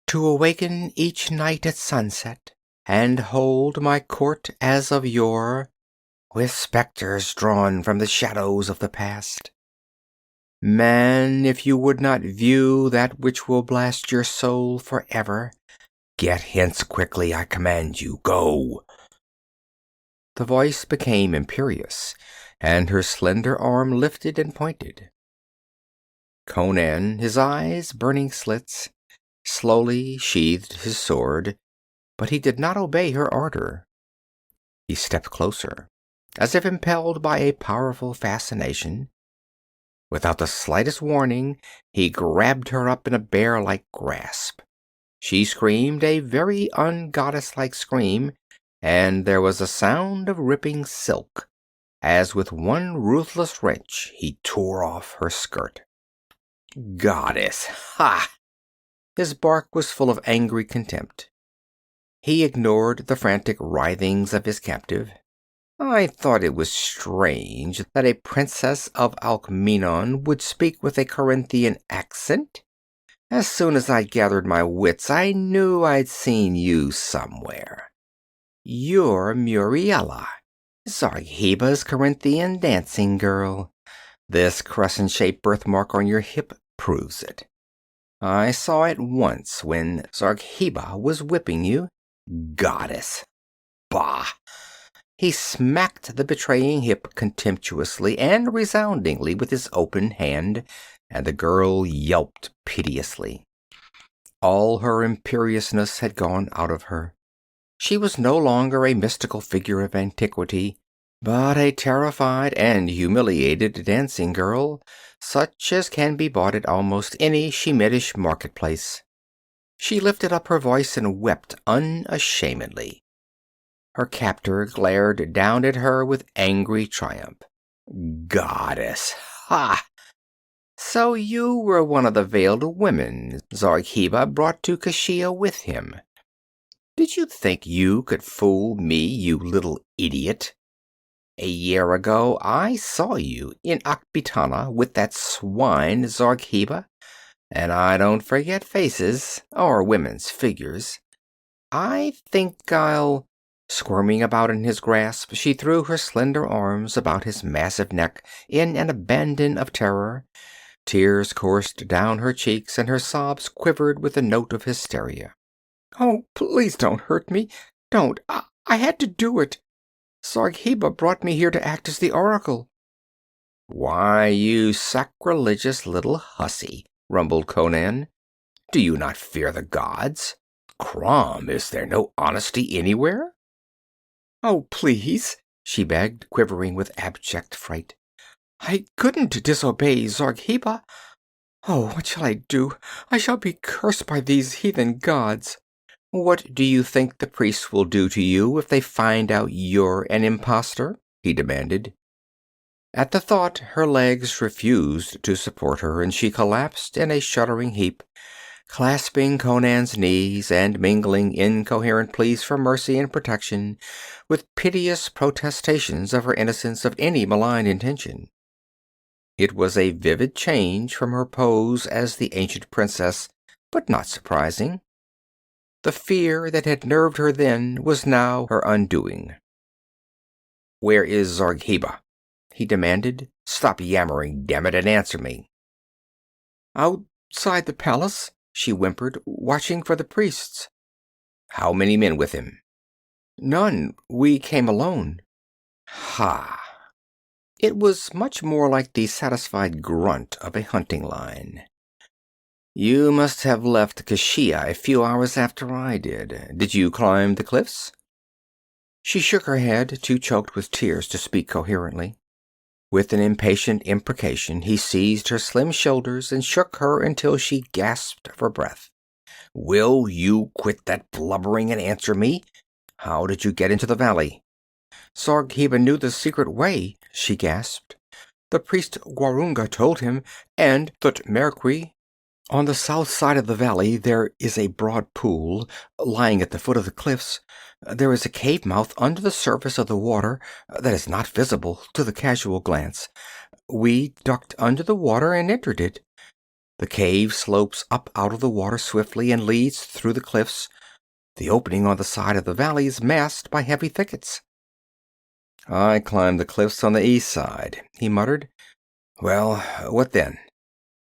to awaken each night at sunset, and hold my court as of yore, with spectres drawn from the shadows of the past. Man, if you would not view that which will blast your soul forever, get hence quickly, I command you. Go!" The voice became imperious, and her slender arm lifted and pointed. Conan, his eyes burning slits, slowly sheathed his sword, but he did not obey her order. He stepped closer, as if impelled by a powerful fascination. Without the slightest warning, he grabbed her up in a bear-like grasp. She screamed a very ungoddess-like scream, and there was a sound of ripping silk, as with one ruthless wrench he tore off her skirt. "Goddess! Ha!" His bark was full of angry contempt. He ignored the frantic writhings of his captive. "I thought it was strange that a princess of Alkmeenon would speak with a Corinthian accent. As soon as I gathered my wits, I knew I'd seen you somewhere. You're Muriela, Zargheba's Corinthian dancing girl. This crescent-shaped birthmark on your hip proves it. I saw it once when Zargheba was whipping you. Goddess! Bah!" He smacked the betraying hip contemptuously and resoundingly with his open hand, and the girl yelped piteously. All her imperiousness had gone out of her. She was no longer a mystical figure of antiquity, but a terrified and humiliated dancing girl, such as can be bought at almost any Shemitish marketplace. She lifted up her voice and wept unashamedly. Her captor glared down at her with angry triumph. Goddess! Ha! So you were one of the veiled women Zargheba brought to Kashia with him. Did you think you could fool me, you little idiot? A year ago I saw you in Akbitana with that swine Zargheba, and I don't forget faces, or women's figures. I think I'll... Squirming about in his grasp, she threw her slender arms about his massive neck in an abandon of terror. Tears coursed down her cheeks, and her sobs quivered with a note of hysteria. "Oh, please don't hurt me. Don't. I had to do it. Zargheba brought me here to act as the oracle." "Why, you sacrilegious little hussy," rumbled Conan. "Do you not fear the gods? Crom, is there no honesty anywhere?" "Oh, please," she begged, quivering with abject fright. "I couldn't disobey Zargheba. Oh, what shall I do? I shall be cursed by these heathen gods." "What do you think the priests will do to you if they find out you're an impostor?" he demanded. At the thought, her legs refused to support her, and she collapsed in a shuddering heap, clasping Conan's knees and mingling incoherent pleas for mercy and protection with piteous protestations of her innocence of any malign intention. It was a vivid change from her pose as the ancient princess, but not surprising. The fear that had nerved her then was now her undoing. "Where is Zargheba?" he demanded. "Stop yammering, damn it, and answer me." "Outside the palace," she whimpered, "watching for the priests." "How many men with him?" "None. We came alone." "Ha!" It was much more like the satisfied grunt of a hunting lion. "You must have left Kashia a few hours after I did. Did you climb the cliffs?" She shook her head, too choked with tears to speak coherently. With an impatient imprecation, he seized her slim shoulders and shook her until she gasped for breath. "Will you quit that blubbering and answer me? How did you get into the valley?" "Zargheba knew the secret way," she gasped. "The priest Gwarunga told him, and Thutmekri. On the south side of the valley there is a broad pool, lying at the foot of the cliffs. There is a cave mouth under the surface of the water that is not visible to the casual glance. We ducked under the water and entered it. The cave slopes up out of the water swiftly and leads through the cliffs. The opening on the side of the valley is masked by heavy thickets." "I climbed the cliffs on the east side," he muttered. "Well, what then?"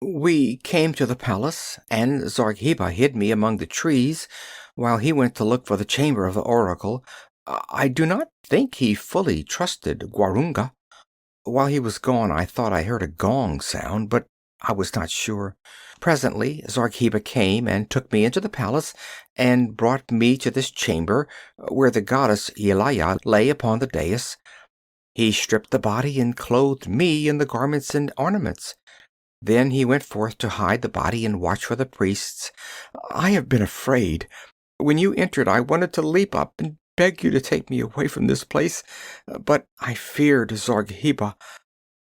"We came to the palace, and Zargheba hid me among the trees while he went to look for the chamber of the oracle. I do not think he fully trusted Gwarunga. While he was gone I thought I heard a gong sound, but I was not sure. Presently Zargheba came and took me into the palace and brought me to this chamber, where the goddess Yelaya lay upon the dais. He stripped the body and clothed me in the garments and ornaments. Then he went forth to hide the body and watch for the priests. I have been afraid. When you entered I wanted to leap up and beg you to take me away from this place, but I feared Zargheba.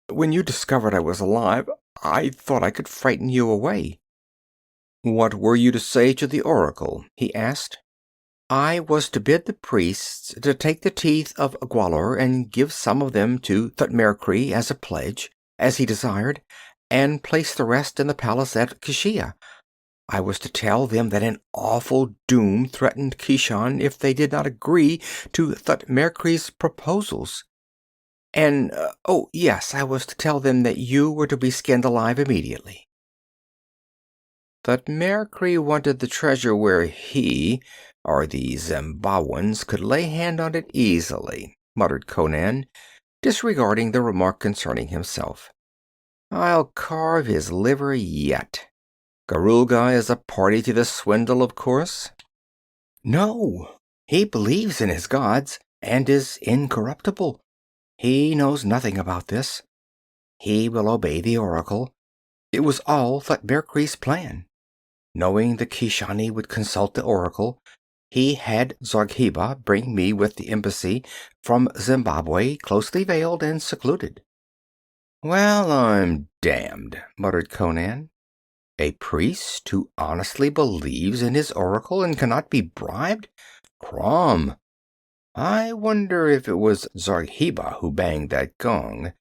When you discovered I was alive, I thought I could frighten you away." "What were you to say to the oracle?" he asked. "I was to bid the priests to take the Teeth of Gwahlur and give some of them to Thutmekri as a pledge, as he desired, and place the rest in the palace at Kashia. I was to tell them that an awful doom threatened Keshan if they did not agree to Thutmekri's proposals. And, oh yes, I was to tell them that you were to be skinned alive immediately." "Thutmekri wanted the treasure where he, or the Zembawans, could lay hand on it easily," muttered Conan, disregarding the remark concerning himself. "I'll carve his liver yet. Gwarunga is a party to the swindle, of course?" "No. He believes in his gods, and is incorruptible. He knows nothing about this. He will obey the oracle. It was all Thutberkri's plan. Knowing the Keshani would consult the oracle, he had Zargheba bring me with the embassy from Zimbabwe, closely veiled and secluded. "Well, I'm damned," muttered Conan. "A priest who honestly believes in his oracle and cannot be bribed? Crom! I wonder if it was Zargheba who banged that gong.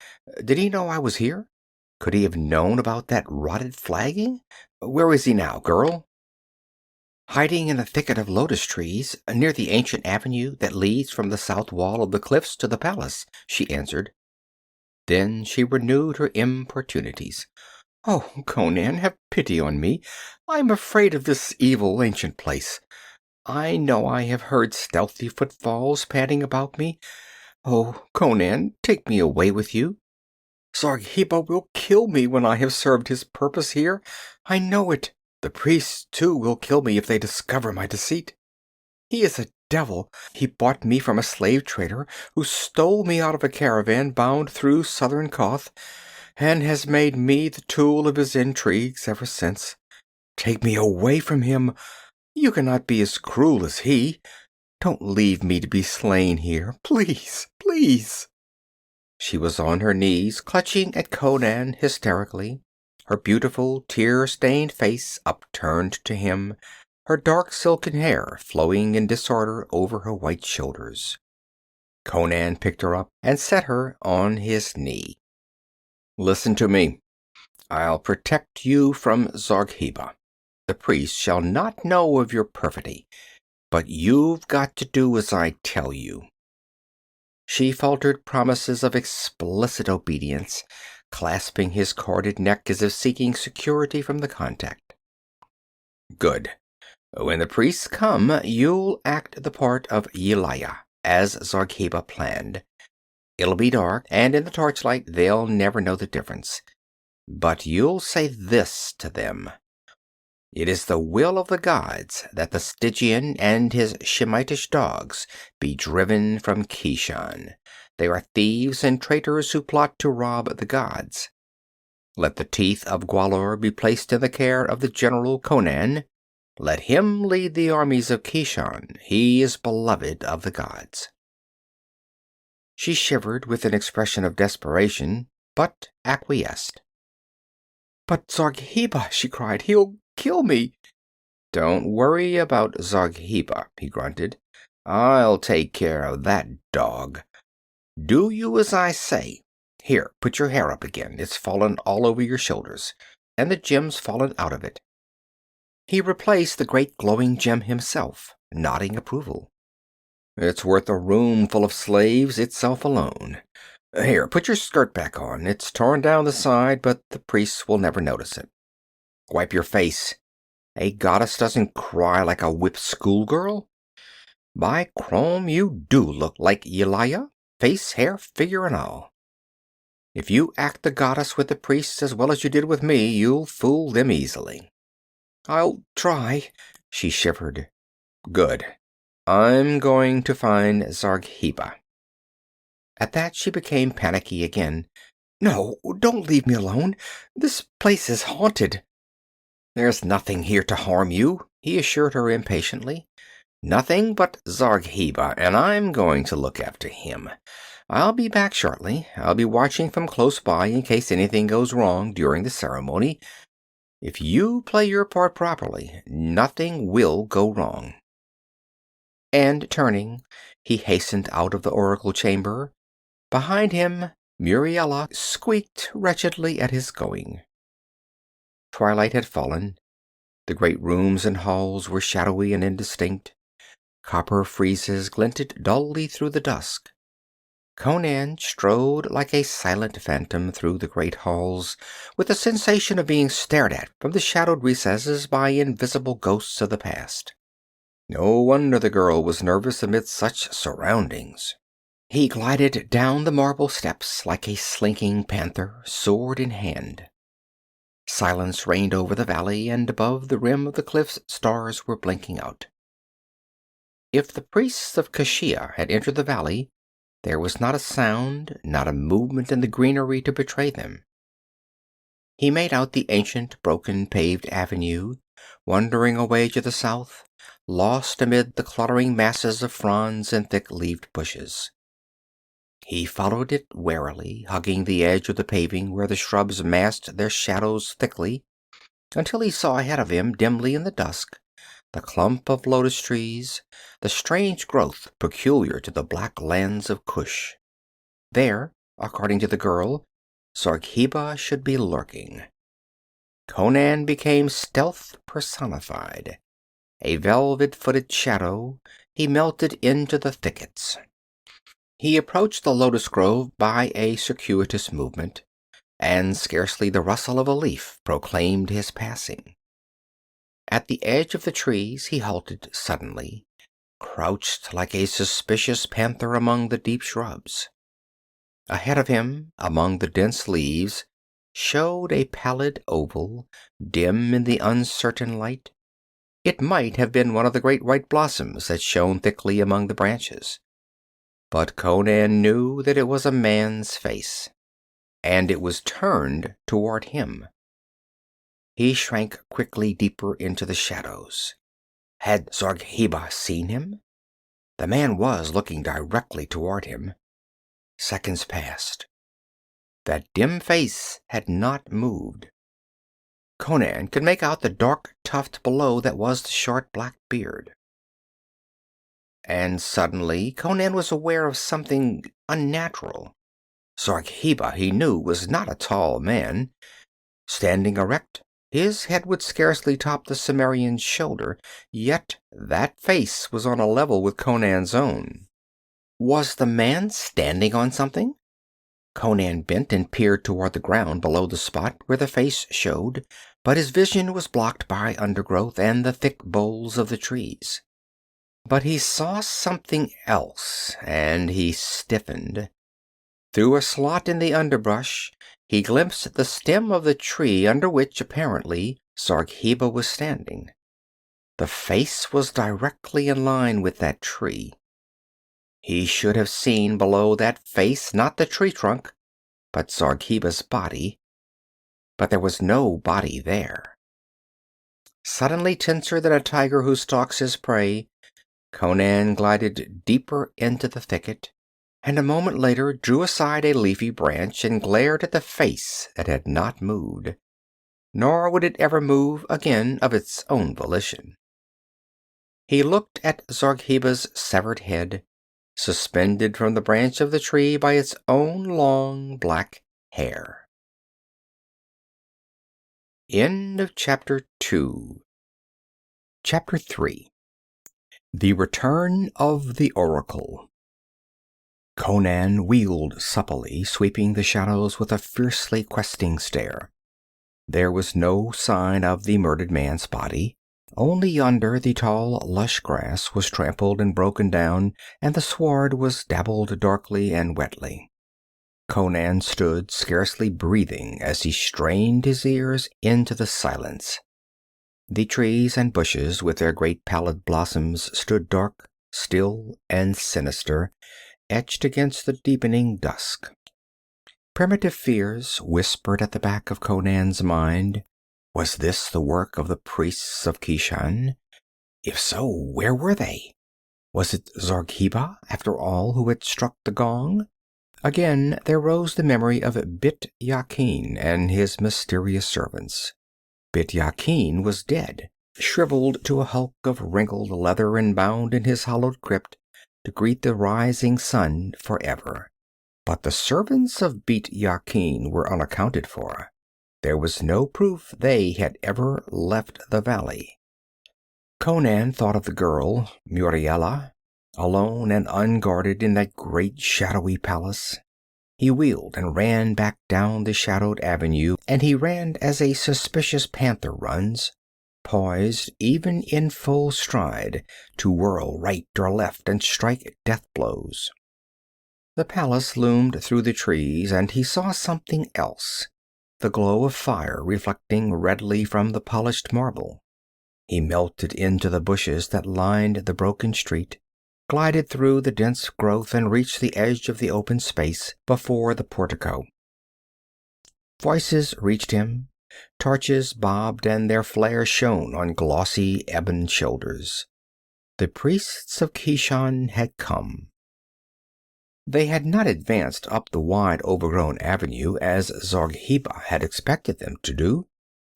Did he know I was here? Could he have known about that rotted flagging? Where is he now, girl?" "Hiding in a thicket of lotus trees, near the ancient avenue that leads from the south wall of the cliffs to the palace," she answered. Then she renewed her importunities. "Oh, Conan, have pity on me. I am afraid of this evil ancient place. I know I have heard stealthy footfalls padding about me. Oh, Conan, take me away with you. Zargheba will kill me when I have served his purpose here. I know it. The priests, too, will kill me if they discover my deceit. He is a devil. He bought me from a slave trader who stole me out of a caravan bound through southern Koth, and has made me the tool of his intrigues ever since. Take me away from him. You cannot be as cruel as he. Don't leave me to be slain here. Please, please." She was on her knees, clutching at Conan hysterically, her beautiful, tear-stained face upturned to him, her dark silken hair flowing in disorder over her white shoulders. Conan picked her up and set her on his knee. "Listen to me. I'll protect you from Zargheba. The priest shall not know of your perfidy, but you've got to do as I tell you." She faltered promises of explicit obedience, clasping his corded neck as if seeking security from the contact. "Good. When the priests come, you'll act the part of Yelaya, as Zargheba planned. It'll be dark, and in the torchlight they'll never know the difference. But you'll say this to them: 'It is the will of the gods that the Stygian and his Shemitish dogs be driven from Keshan. They are thieves and traitors who plot to rob the gods. Let the Teeth of Gwahlur be placed in the care of the general Conan. Let him lead the armies of Keshan. He is beloved of the gods.'" She shivered with an expression of desperation, but acquiesced. "But Zargheba," she cried, "he'll kill me." "Don't worry about Zargheba," he grunted. "I'll take care of that dog. Do you as I say. Here, put your hair up again. It's fallen all over your shoulders, and the gem's fallen out of it." He replaced the great glowing gem himself, nodding approval. "It's worth a room full of slaves itself alone. Here, put your skirt back on. It's torn down the side, but the priests will never notice it. Wipe your face. A goddess doesn't cry like a whipped schoolgirl. By Crom, you do look like Yelaya, face, hair, figure, and all. If you act the goddess with the priests as well as you did with me, you'll fool them easily." "I'll try," she shivered. "Good. I'm going to find Zargheba." At that she became panicky again. "No, don't leave me alone. This place is haunted." "There's nothing here to harm you," he assured her impatiently. "Nothing but Zargheba, and I'm going to look after him. I'll be back shortly. I'll be watching from close by in case anything goes wrong during the ceremony. If you play your part properly, nothing will go wrong." And turning, he hastened out of the oracle chamber. Behind him, Muriela squeaked wretchedly at his going. Twilight had fallen. The great rooms and halls were shadowy and indistinct. Copper friezes glinted dully through the dusk. Conan strode like a silent phantom through the great halls, with the sensation of being stared at from the shadowed recesses by invisible ghosts of the past. No wonder the girl was nervous amid such surroundings. He glided down the marble steps like a slinking panther, sword in hand. Silence reigned over the valley, and above the rim of the cliffs stars were blinking out. If the priests of Kashia had entered the valley, There was not a sound, not a movement in the greenery to betray them. He made out the ancient, broken, paved avenue, wandering away to the south, lost amid the cluttering masses of fronds and thick-leaved bushes. He followed it warily, hugging the edge of the paving where the shrubs massed their shadows thickly, until he saw ahead of him, dimly in the dusk, the clump of lotus trees, the strange growth peculiar to the black lands of Kush. There, according to the girl, Zargheba should be lurking. Conan became stealth personified. A velvet-footed shadow, he melted into the thickets. He approached the lotus grove by a circuitous movement, and scarcely the rustle of a leaf proclaimed his passing. At the edge of the trees he halted suddenly, crouched like a suspicious panther among the deep shrubs. Ahead of him, among the dense leaves, showed a pallid oval, dim in the uncertain light. It might have been one of the great white blossoms that shone thickly among the branches. But Conan knew that it was a man's face, and it was turned toward him. He shrank quickly deeper into the shadows. Had Zargheba seen him? The man was looking directly toward him. Seconds passed. That dim face had not moved. Conan could make out the dark tuft below that was the short black beard. And suddenly Conan was aware of something unnatural. Zargheba, he knew, was not a tall man. Standing erect, his head would scarcely top the Cimmerian's shoulder, yet that face was on a level with Conan's own. Was the man standing on something? Conan bent and peered toward the ground below the spot where the face showed, but his vision was blocked by undergrowth and the thick boles of the trees. But he saw something else, and he stiffened. Through a slot in the underbrush, he glimpsed the stem of the tree under which, apparently, Zargheba was standing. The face was directly in line with that tree. He should have seen below that face not the tree trunk, but Zargheba's body. But there was no body there. Suddenly tenser than a tiger who stalks his prey, Conan glided deeper into the thicket, and a moment later drew aside a leafy branch and glared at the face that had not moved. Nor would it ever move again of its own volition. He looked at Zargheba's severed head, suspended from the branch of the tree by its own long black hair. End of Chapter 2. Chapter 3. The Return of the Oracle. Conan wheeled supplely, sweeping the shadows with a fiercely questing stare. There was no sign of the murdered man's body. Only yonder the tall, lush grass was trampled and broken down, and the sward was dabbled darkly and wetly. Conan stood scarcely breathing as he strained his ears into the silence. The trees and bushes with their great pallid blossoms stood dark, still, and sinister, etched against the deepening dusk. Primitive fears whispered at the back of Conan's mind. Was this the work of the priests of Keshan? If so, where were they? Was it Zargheba, after all, who had struck the gong? Again there rose the memory of Bit-Yakin and his mysterious servants. Bit-Yakin was dead, shriveled to a hulk of wrinkled leather and bound in his hollowed crypt to greet the rising sun forever. But the servants of Bit-Yakin were unaccounted for. There was no proof they had ever left the valley. Conan thought of the girl, Muriela, alone and unguarded in that great shadowy palace. He wheeled and ran back down the shadowed avenue, and he ran as a suspicious panther runs, poised even in full stride to whirl right or left and strike death blows. The palace loomed through the trees, and he saw something else, the glow of fire reflecting redly from the polished marble. He melted into the bushes that lined the broken street, glided through the dense growth and reached the edge of the open space before the portico. Voices reached him. Torches bobbed and their flare shone on glossy ebon shoulders. The priests of Keshan had come. They had not advanced up the wide overgrown avenue as Zargheba had expected them to do.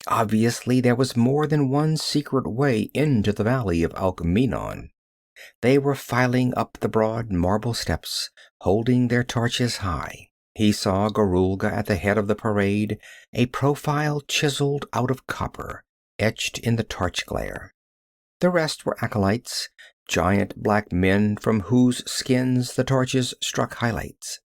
Obviously there was more than one secret way into the valley of Alkmeenon. They were filing up the broad marble steps, holding their torches high. He saw Gorulga at the head of the parade, a profile chiseled out of copper, etched in the torch glare. The rest were acolytes, giant black men from whose skins the torches struck highlights.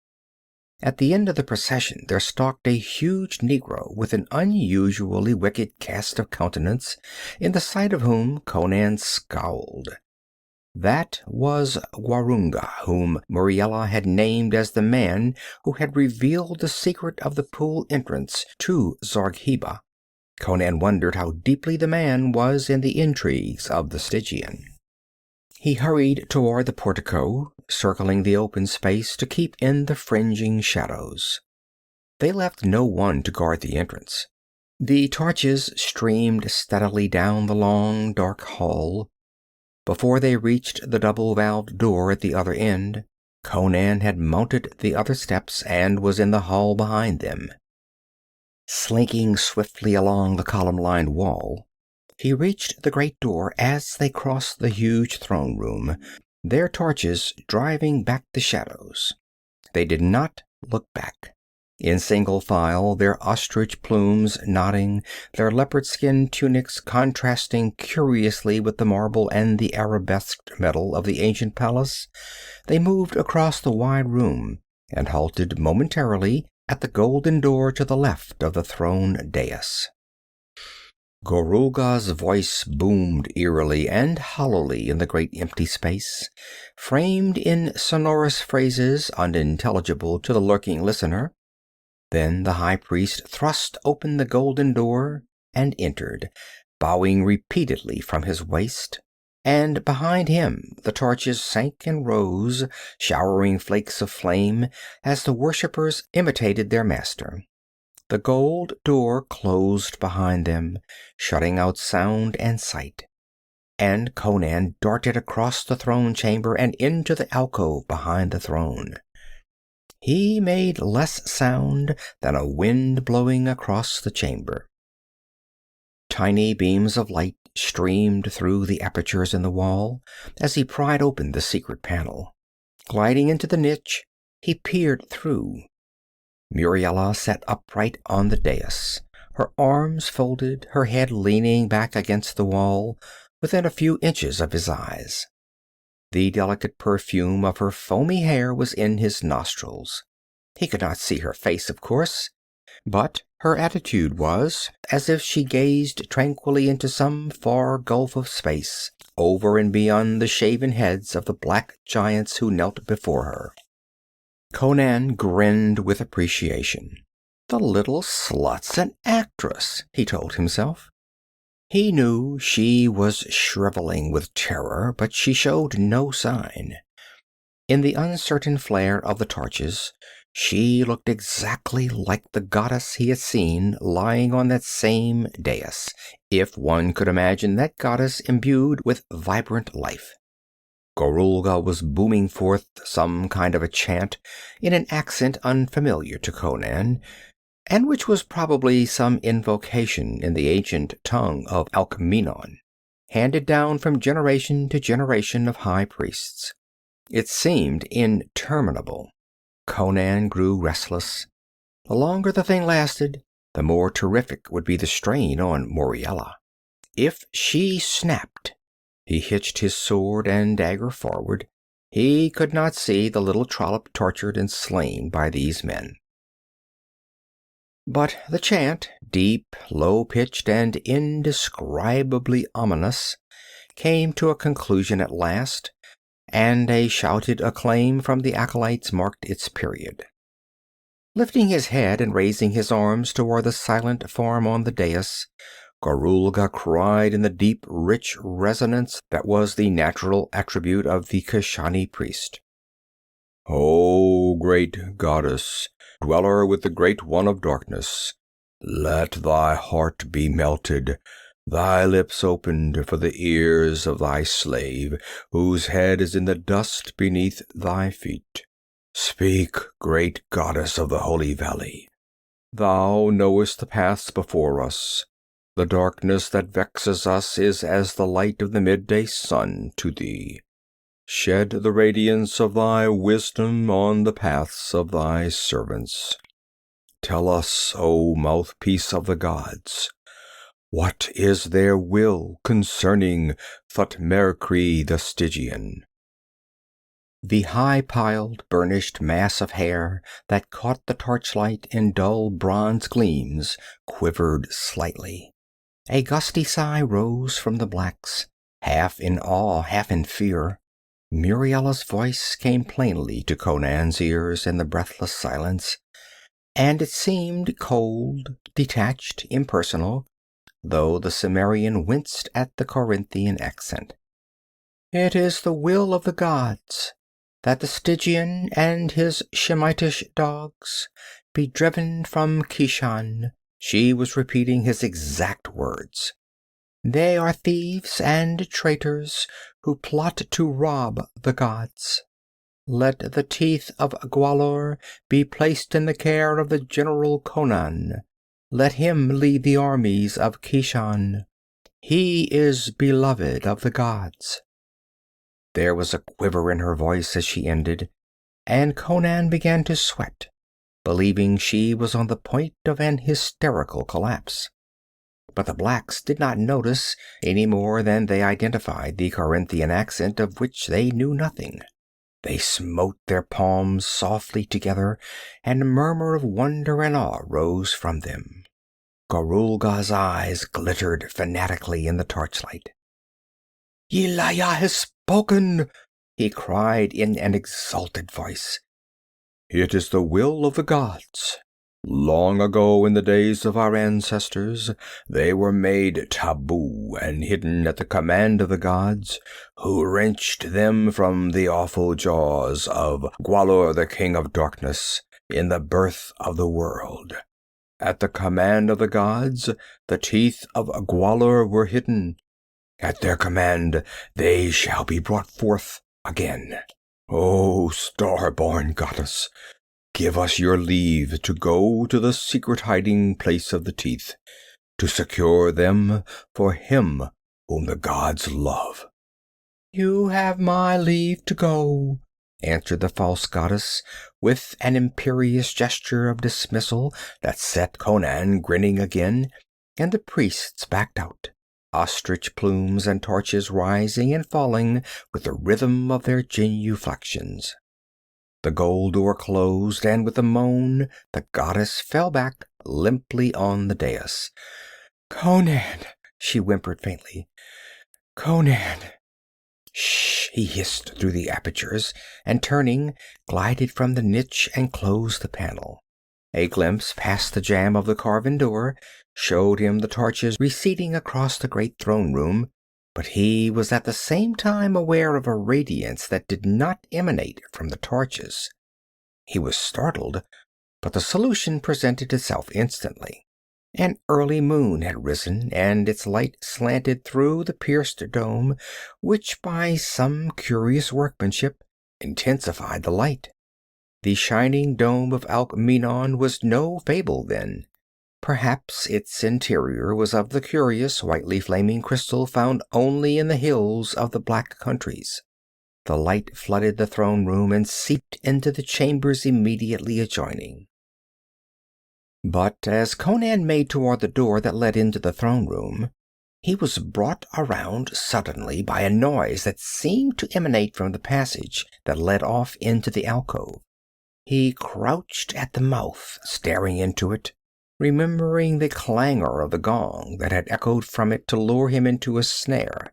At the end of the procession there stalked a huge Negro with an unusually wicked cast of countenance, in the sight of whom Conan scowled. That was Gwahlur, whom Muriela had named as the man who had revealed the secret of the pool entrance to Zargheba. Conan wondered how deeply the man was in the intrigues of the Stygian. He hurried toward the portico, circling the open space to keep in the fringing shadows. They left no one to guard the entrance. The torches streamed steadily down the long, dark hall. Before they reached the double-valved door at the other end, Conan had mounted the other steps and was in the hall behind them. Slinking swiftly along the column-lined wall, he reached the great door as they crossed the huge throne room, their torches driving back the shadows. They did not look back. In single file, their ostrich plumes nodding, their leopard-skin tunics contrasting curiously with the marble and the arabesqued metal of the ancient palace, they moved across the wide room and halted momentarily at the golden door to the left of the throne dais. Gorulga's voice boomed eerily and hollowly in the great empty space, framed in sonorous phrases unintelligible to the lurking listener. Then the high priest thrust open the golden door and entered, bowing repeatedly from his waist, and behind him the torches sank and rose, showering flakes of flame as the worshippers imitated their master. The gold door closed behind them, shutting out sound and sight, and Conan darted across the throne chamber and into the alcove behind the throne. He made less sound than a wind blowing across the chamber. Tiny beams of light streamed through the apertures in the wall as he pried open the secret panel. Gliding into the niche, he peered through. Muriela sat upright on the dais, her arms folded, her head leaning back against the wall, within a few inches of his eyes. The delicate perfume of her foamy hair was in his nostrils. He could not see her face, of course, but her attitude was as if she gazed tranquilly into some far gulf of space, over and beyond the shaven heads of the black giants who knelt before her. Conan grinned with appreciation. The little slut's an actress, he told himself. He knew she was shriveling with terror, but she showed no sign. In the uncertain flare of the torches, she looked exactly like the goddess he had seen lying on that same dais, if one could imagine that goddess imbued with vibrant life. Gorulga was booming forth some kind of a chant in an accent unfamiliar to Conan, and which was probably some invocation in the ancient tongue of Alkmeenon, handed down from generation to generation of high priests. It seemed interminable. Conan grew restless. The longer the thing lasted, the more terrific would be the strain on Muriela. If she snapped, he hitched his sword and dagger forward. He could not see the little trollop tortured and slain by these men. But the chant, deep, low-pitched, and indescribably ominous, came to a conclusion at last, and a shouted acclaim from the acolytes marked its period. Lifting his head and raising his arms toward the silent form on the dais, Gorulga cried in the deep, rich resonance that was the natural attribute of the Keshani priest. O great goddess, dweller with the Great One of Darkness, let thy heart be melted, thy lips opened for the ears of thy slave, whose head is in the dust beneath thy feet. Speak, great goddess of the Holy Valley. Thou knowest the paths before us. The darkness that vexes us is as the light of the midday sun to thee. Shed the radiance of thy wisdom on the paths of thy servants. Tell us, O mouthpiece of the gods, what is their will concerning Thutmekri the Stygian? The high-piled, burnished mass of hair that caught the torchlight in dull bronze gleams quivered slightly. A gusty sigh rose from the blacks, half in awe, half in fear. Muriela's voice came plainly to Conan's ears in the breathless silence, and it seemed cold, detached, impersonal, though the Cimmerian winced at the Corinthian accent. It is the will of the gods that the Stygian and his Shemitish dogs be driven from Keshan. She was repeating his exact words. They are thieves and traitors who plot to rob the gods. Let the Teeth of Gwahlur be placed in the care of the General Conan. Let him lead the armies of Keshan. He is beloved of the gods. There was a quiver in her voice as she ended, and Conan began to sweat, believing she was on the point of an hysterical collapse. But the blacks did not notice any more than they identified the Corinthian accent of which they knew nothing. They smote their palms softly together, and a murmur of wonder and awe rose from them. Gorulga's eyes glittered fanatically in the torchlight. "Yelaya has spoken!" he cried in an exalted voice. "It is the will of the gods. Long ago, in the days of our ancestors, they were made taboo and hidden at the command of the gods, who wrenched them from the awful jaws of Gwahlur, the King of Darkness, in the birth of the world. At the command of the gods, the Teeth of Gwahlur were hidden. At their command, they shall be brought forth again. O star-born goddess, give us your leave to go to the secret hiding place of the teeth, to secure them for him whom the gods love." "You have my leave to go," answered the false goddess, with an imperious gesture of dismissal that set Conan grinning again, and the priests backed out, ostrich plumes and torches rising and falling with the rhythm of their genuflections. The gold door closed, and with a moan, the goddess fell back limply on the dais. "Conan," she whimpered faintly. "Conan." "Shh!" he hissed through the apertures, and turning, glided from the niche and closed the panel. A glimpse past the jamb of the carven door showed him the torches receding across the great throne room, but he was at the same time aware of a radiance that did not emanate from the torches. He was startled, but the solution presented itself instantly. An early moon had risen, and its light slanted through the pierced dome, which by some curious workmanship intensified the light. The shining dome of Alkmeenon was no fable, then. Perhaps its interior was of the curious whitely flaming crystal found only in the hills of the Black Countries. The light flooded the throne room and seeped into the chambers immediately adjoining. But as Conan made toward the door that led into the throne room, he was brought around suddenly by a noise that seemed to emanate from the passage that led off into the alcove. He crouched at the mouth, staring into it, remembering the clangor of the gong that had echoed from it to lure him into a snare.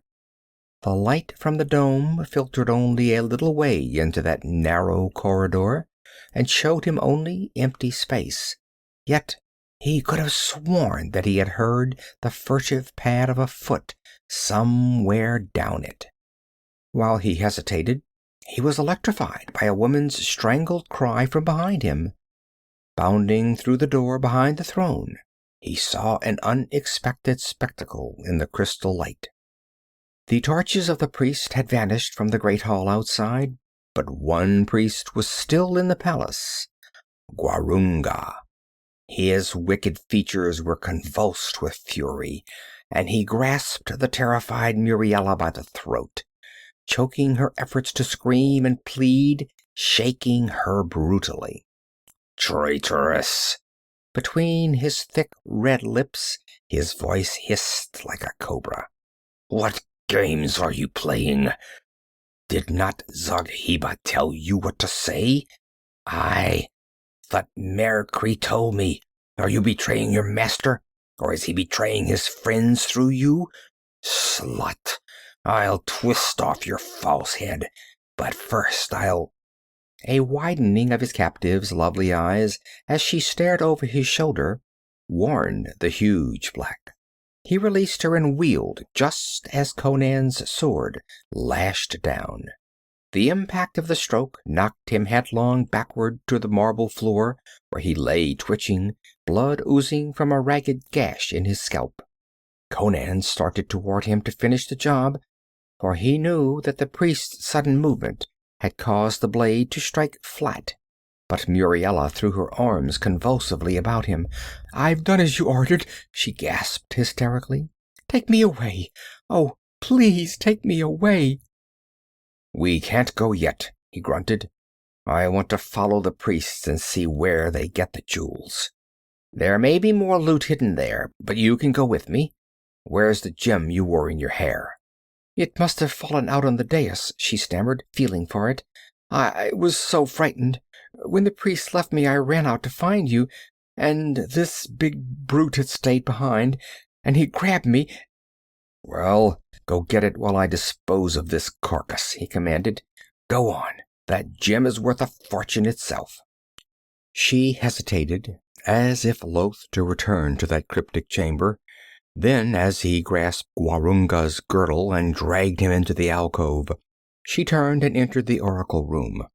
The light from the dome filtered only a little way into that narrow corridor, and showed him only empty space. Yet He could have sworn that he had heard the furtive pad of a foot somewhere down it. While he hesitated, he was electrified by a woman's strangled cry from behind him. Bounding through the door behind the throne, he saw an unexpected spectacle in the crystal light. The torches of the priest had vanished from the great hall outside, but one priest was still in the palace, Gwahlur. His wicked features were convulsed with fury, and he grasped the terrified Muriela by the throat, choking her efforts to scream and plead, shaking her brutally. "Traitress!" Between his thick red lips, his voice hissed like a cobra. "What games are you playing? Did not Zargheba tell you what to say? I thought Merkri told me. Are you betraying your master, or is he betraying his friends through you? Slut! I'll twist off your false head, but first I'll—" A widening of his captive's lovely eyes as she stared over his shoulder warned the huge black. He released her and wheeled just as Conan's sword lashed down. The impact of the stroke knocked him headlong backward to the marble floor, where he lay twitching, blood oozing from a ragged gash in his scalp. Conan started toward him to finish the job, for he knew that the priest's sudden movement had caused the blade to strike flat. But Muriela threw her arms convulsively about him. "I've done as you ordered," she gasped hysterically. "Take me away. Oh, please take me away." "We can't go yet," he grunted. "I want to follow the priests and see where they get the jewels. There may be more loot hidden there, but you can go with me. Where's the gem you wore in your hair?" "It must have fallen out on the dais," she stammered, feeling for it. I was so frightened. When the priest left me, I ran out to find you, and this big brute had stayed behind, and he grabbed me." "Well, go get it while I dispose of this carcass," he commanded. "Go on. That gem is worth a fortune itself." She hesitated, as if loath to return to that cryptic chamber. Then, as he grasped Gwahlur's girdle and dragged him into the alcove, she turned and entered the oracle room.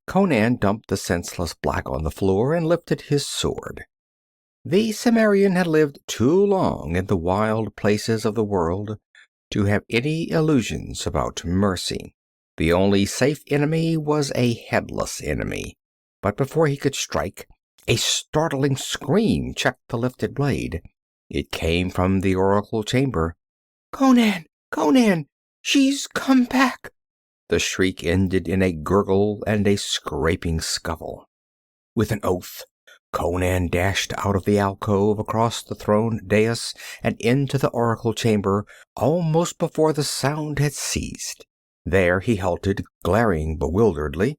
Conan dumped the senseless black on the floor and lifted his sword. The Cimmerian had lived too long in the wild places of the world to have any illusions about mercy. The only safe enemy was a headless enemy. But before he could strike, a startling scream checked the lifted blade. It came from the oracle chamber. "Conan! Conan! She's come back!" The shriek ended in a gurgle and a scraping scuffle. With an oath, Conan dashed out of the alcove, across the throne dais, and into the oracle chamber almost before the sound had ceased. There he halted, glaring bewilderedly.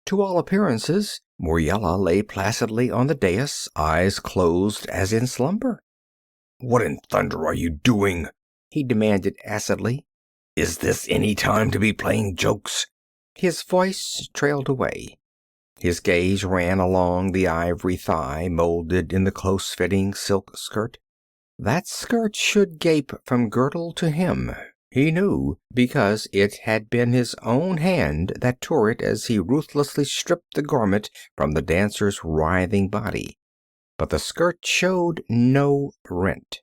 To all appearances, Muriela lay placidly on the dais, eyes closed as in slumber. "What in thunder are you doing?" he demanded acidly. "Is this any time to be playing jokes?" His voice trailed away. His gaze ran along the ivory thigh molded in the close-fitting silk skirt. That skirt should gape from girdle to hem, he knew, because it had been his own hand that tore it as he ruthlessly stripped the garment from the dancer's writhing body. But the skirt showed no rent.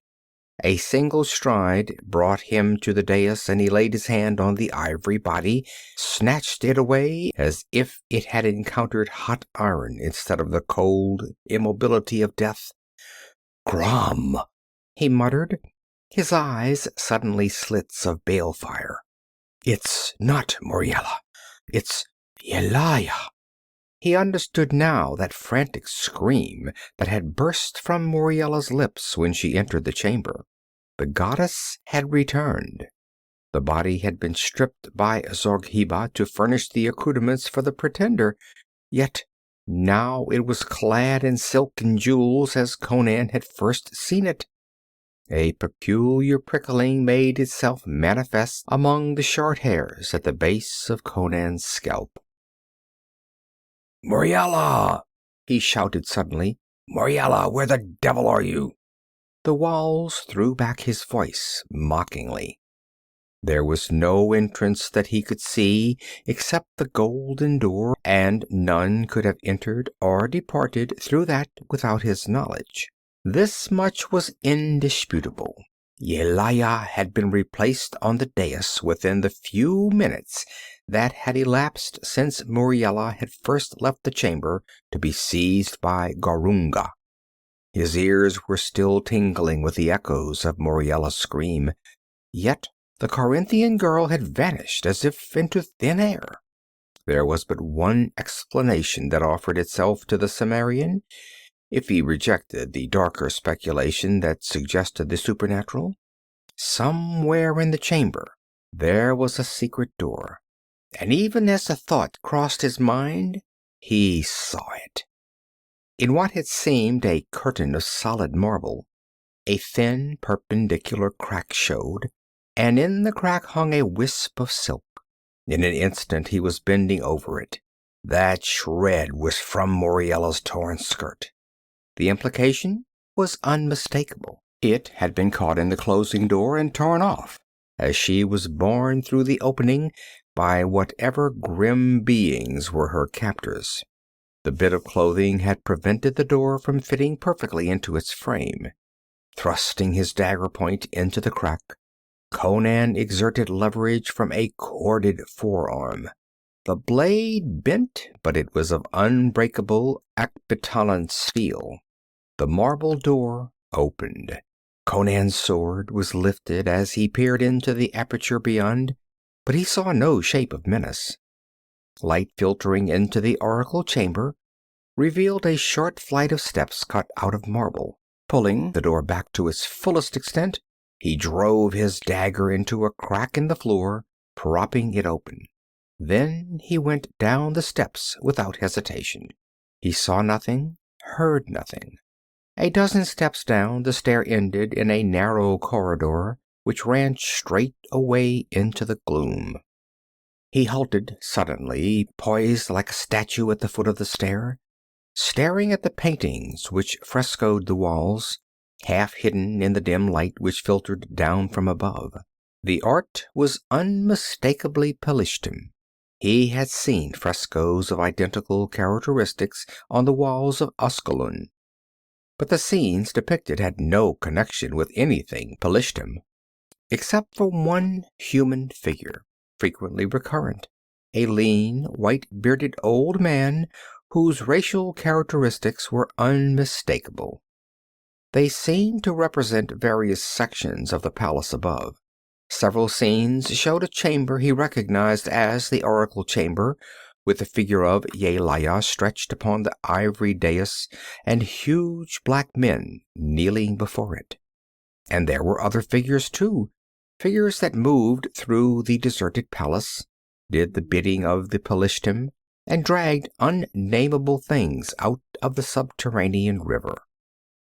A single stride brought him to the dais, and he laid his hand on the ivory body, snatched it away as if it had encountered hot iron instead of the cold immobility of death. "Crom!" he muttered, his eyes suddenly slits of balefire. "It's not Muriela. It's Yelaya." He understood now that frantic scream that had burst from Muriela's lips when she entered the chamber. The goddess had returned. The body had been stripped by Zargheba to furnish the accoutrements for the pretender, yet now it was clad in silk and jewels as Conan had first seen it. A peculiar prickling made itself manifest among the short hairs at the base of Conan's scalp. "Muriela!" he shouted suddenly, "Moriella, where the devil are you?" The walls threw back his voice mockingly. There was no entrance that he could see except the golden door, and none could have entered or departed through that without his knowledge. This much was indisputable. Yelaya had been replaced on the dais within the few minutes that had elapsed since Muriela had first left the chamber to be seized by Garunga. His ears were still tingling with the echoes of Muriela's scream, yet the Corinthian girl had vanished as if into thin air. There was but one explanation that offered itself to the Cimmerian, if he rejected the darker speculation that suggested the supernatural. Somewhere in the chamber there was a secret door, and even as the thought crossed his mind, he saw it. In what had seemed a curtain of solid marble, a thin perpendicular crack showed, and in the crack hung a wisp of silk. In an instant he was bending over it. That shred was from Moriella's torn skirt. The implication was unmistakable. It had been caught in the closing door and torn off, as she was borne through the opening by whatever grim beings were her captors. The bit of clothing had prevented the door from fitting perfectly into its frame. Thrusting his dagger point into the crack, Conan exerted leverage from a corded forearm. The blade bent, but it was of unbreakable Alkmeenon steel. The marble door opened. Conan's sword was lifted as he peered into the aperture beyond, but he saw no shape of menace. Light filtering into the oracle chamber revealed a short flight of steps cut out of marble. Pulling the door back to its fullest extent, he drove his dagger into a crack in the floor, propping it open. Then he went down the steps without hesitation. He saw nothing, heard nothing. A dozen steps down, the stair ended in a narrow corridor which ran straight away into the gloom. He halted suddenly, poised like a statue at the foot of the stair, staring at the paintings which frescoed the walls, half hidden in the dim light which filtered down from above. The art was unmistakably Pelishtim. He had seen frescoes of identical characteristics on the walls of Ascalon, but the scenes depicted had no connection with anything Pelishtim, except for one human figure, frequently recurrent, a lean, white-bearded old man whose racial characteristics were unmistakable. They seemed to represent various sections of the palace above. Several scenes showed a chamber he recognized as the oracle chamber, with the figure of Yelaya stretched upon the ivory dais and huge black men kneeling before it. And there were other figures too, figures that moved through the deserted palace, did the bidding of the Pelishtim, and dragged unnamable things out of the subterranean river.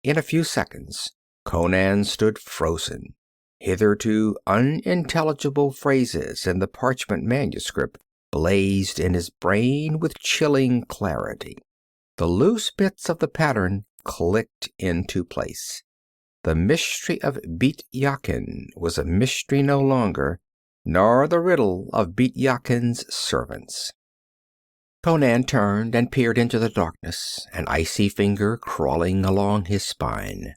In a few seconds, Conan stood frozen. Hitherto unintelligible phrases in the parchment manuscript blazed in his brain with chilling clarity. The loose bits of the pattern clicked into place. The mystery of Bit-Yakin was a mystery no longer, nor the riddle of Bit-Yakin's servants. Conan turned and peered into the darkness, an icy finger crawling along his spine.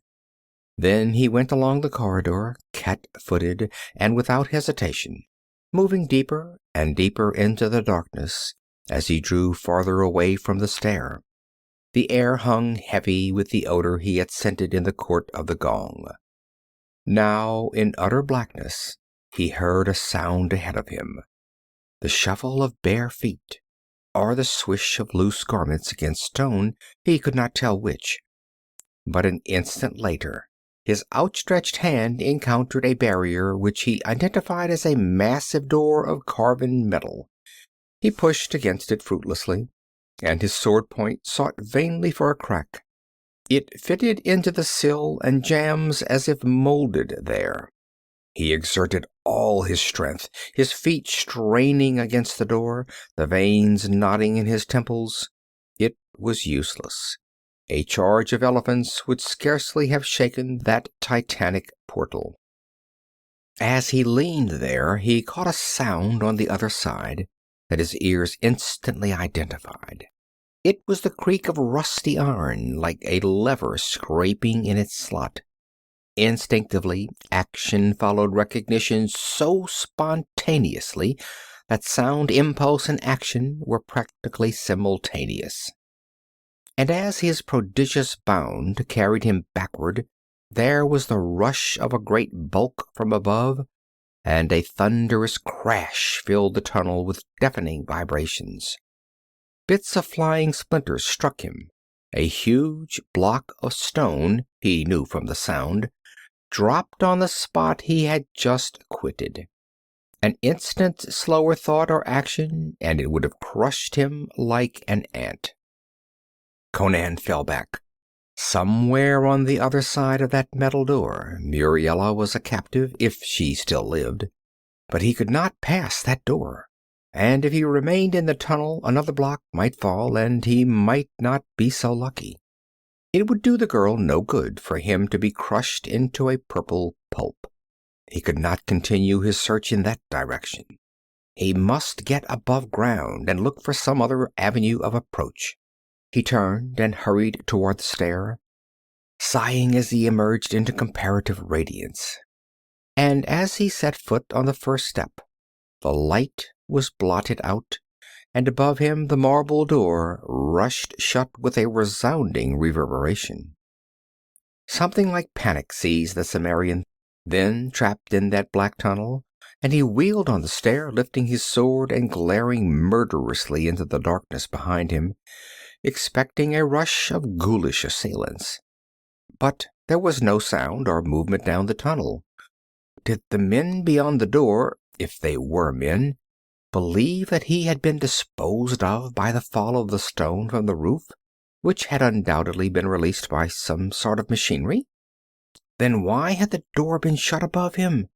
Then he went along the corridor, cat-footed and without hesitation, moving deeper and deeper into the darkness as he drew farther away from the stair. The air hung heavy with the odor he had scented in the court of the gong. Now, in utter blackness, he heard a sound ahead of him, the shuffle of bare feet, or the swish of loose garments against stone, he could not tell which. But an instant later, his outstretched hand encountered a barrier which he identified as a massive door of carven metal. He pushed against it fruitlessly, and his sword point sought vainly for a crack. It fitted into the sill and jambs as if molded there. He exerted all his strength, his feet straining against the door, the veins knotting in his temples. It was useless. A charge of elephants would scarcely have shaken that titanic portal. As he leaned there, he caught a sound on the other side that his ears instantly identified. It was the creak of rusty iron, like a lever scraping in its slot. Instinctively, action followed recognition so spontaneously that sound, impulse, and action were practically simultaneous. And as his prodigious bound carried him backward, there was the rush of a great bulk from above, and a thunderous crash filled the tunnel with deafening vibrations. Bits of flying splinters struck him. A huge block of stone, he knew from the sound, dropped on the spot he had just quitted. An instant's slower thought or action, and it would have crushed him like an ant. Conan fell back. Somewhere on the other side of that metal door, Muriela was a captive, if she still lived. But he could not pass that door, and if he remained in the tunnel, another block might fall, and he might not be so lucky. It would do the girl no good for him to be crushed into a purple pulp. He could not continue his search in that direction. He must get above ground and look for some other avenue of approach. He turned and hurried toward the stair, sighing as he emerged into comparative radiance. And as he set foot on the first step, the light was blotted out, and above him the marble door rushed shut with a resounding reverberation. Something like panic seized the Cimmerian, then trapped in that black tunnel, and he wheeled on the stair, lifting his sword and glaring murderously into the darkness behind him, expecting a rush of ghoulish assailants. But there was no sound or movement down the tunnel. Did the men beyond the door, if they were men, believe that he had been disposed of by the fall of the stone from the roof, which had undoubtedly been released by some sort of machinery? Then why had the door been shut above him?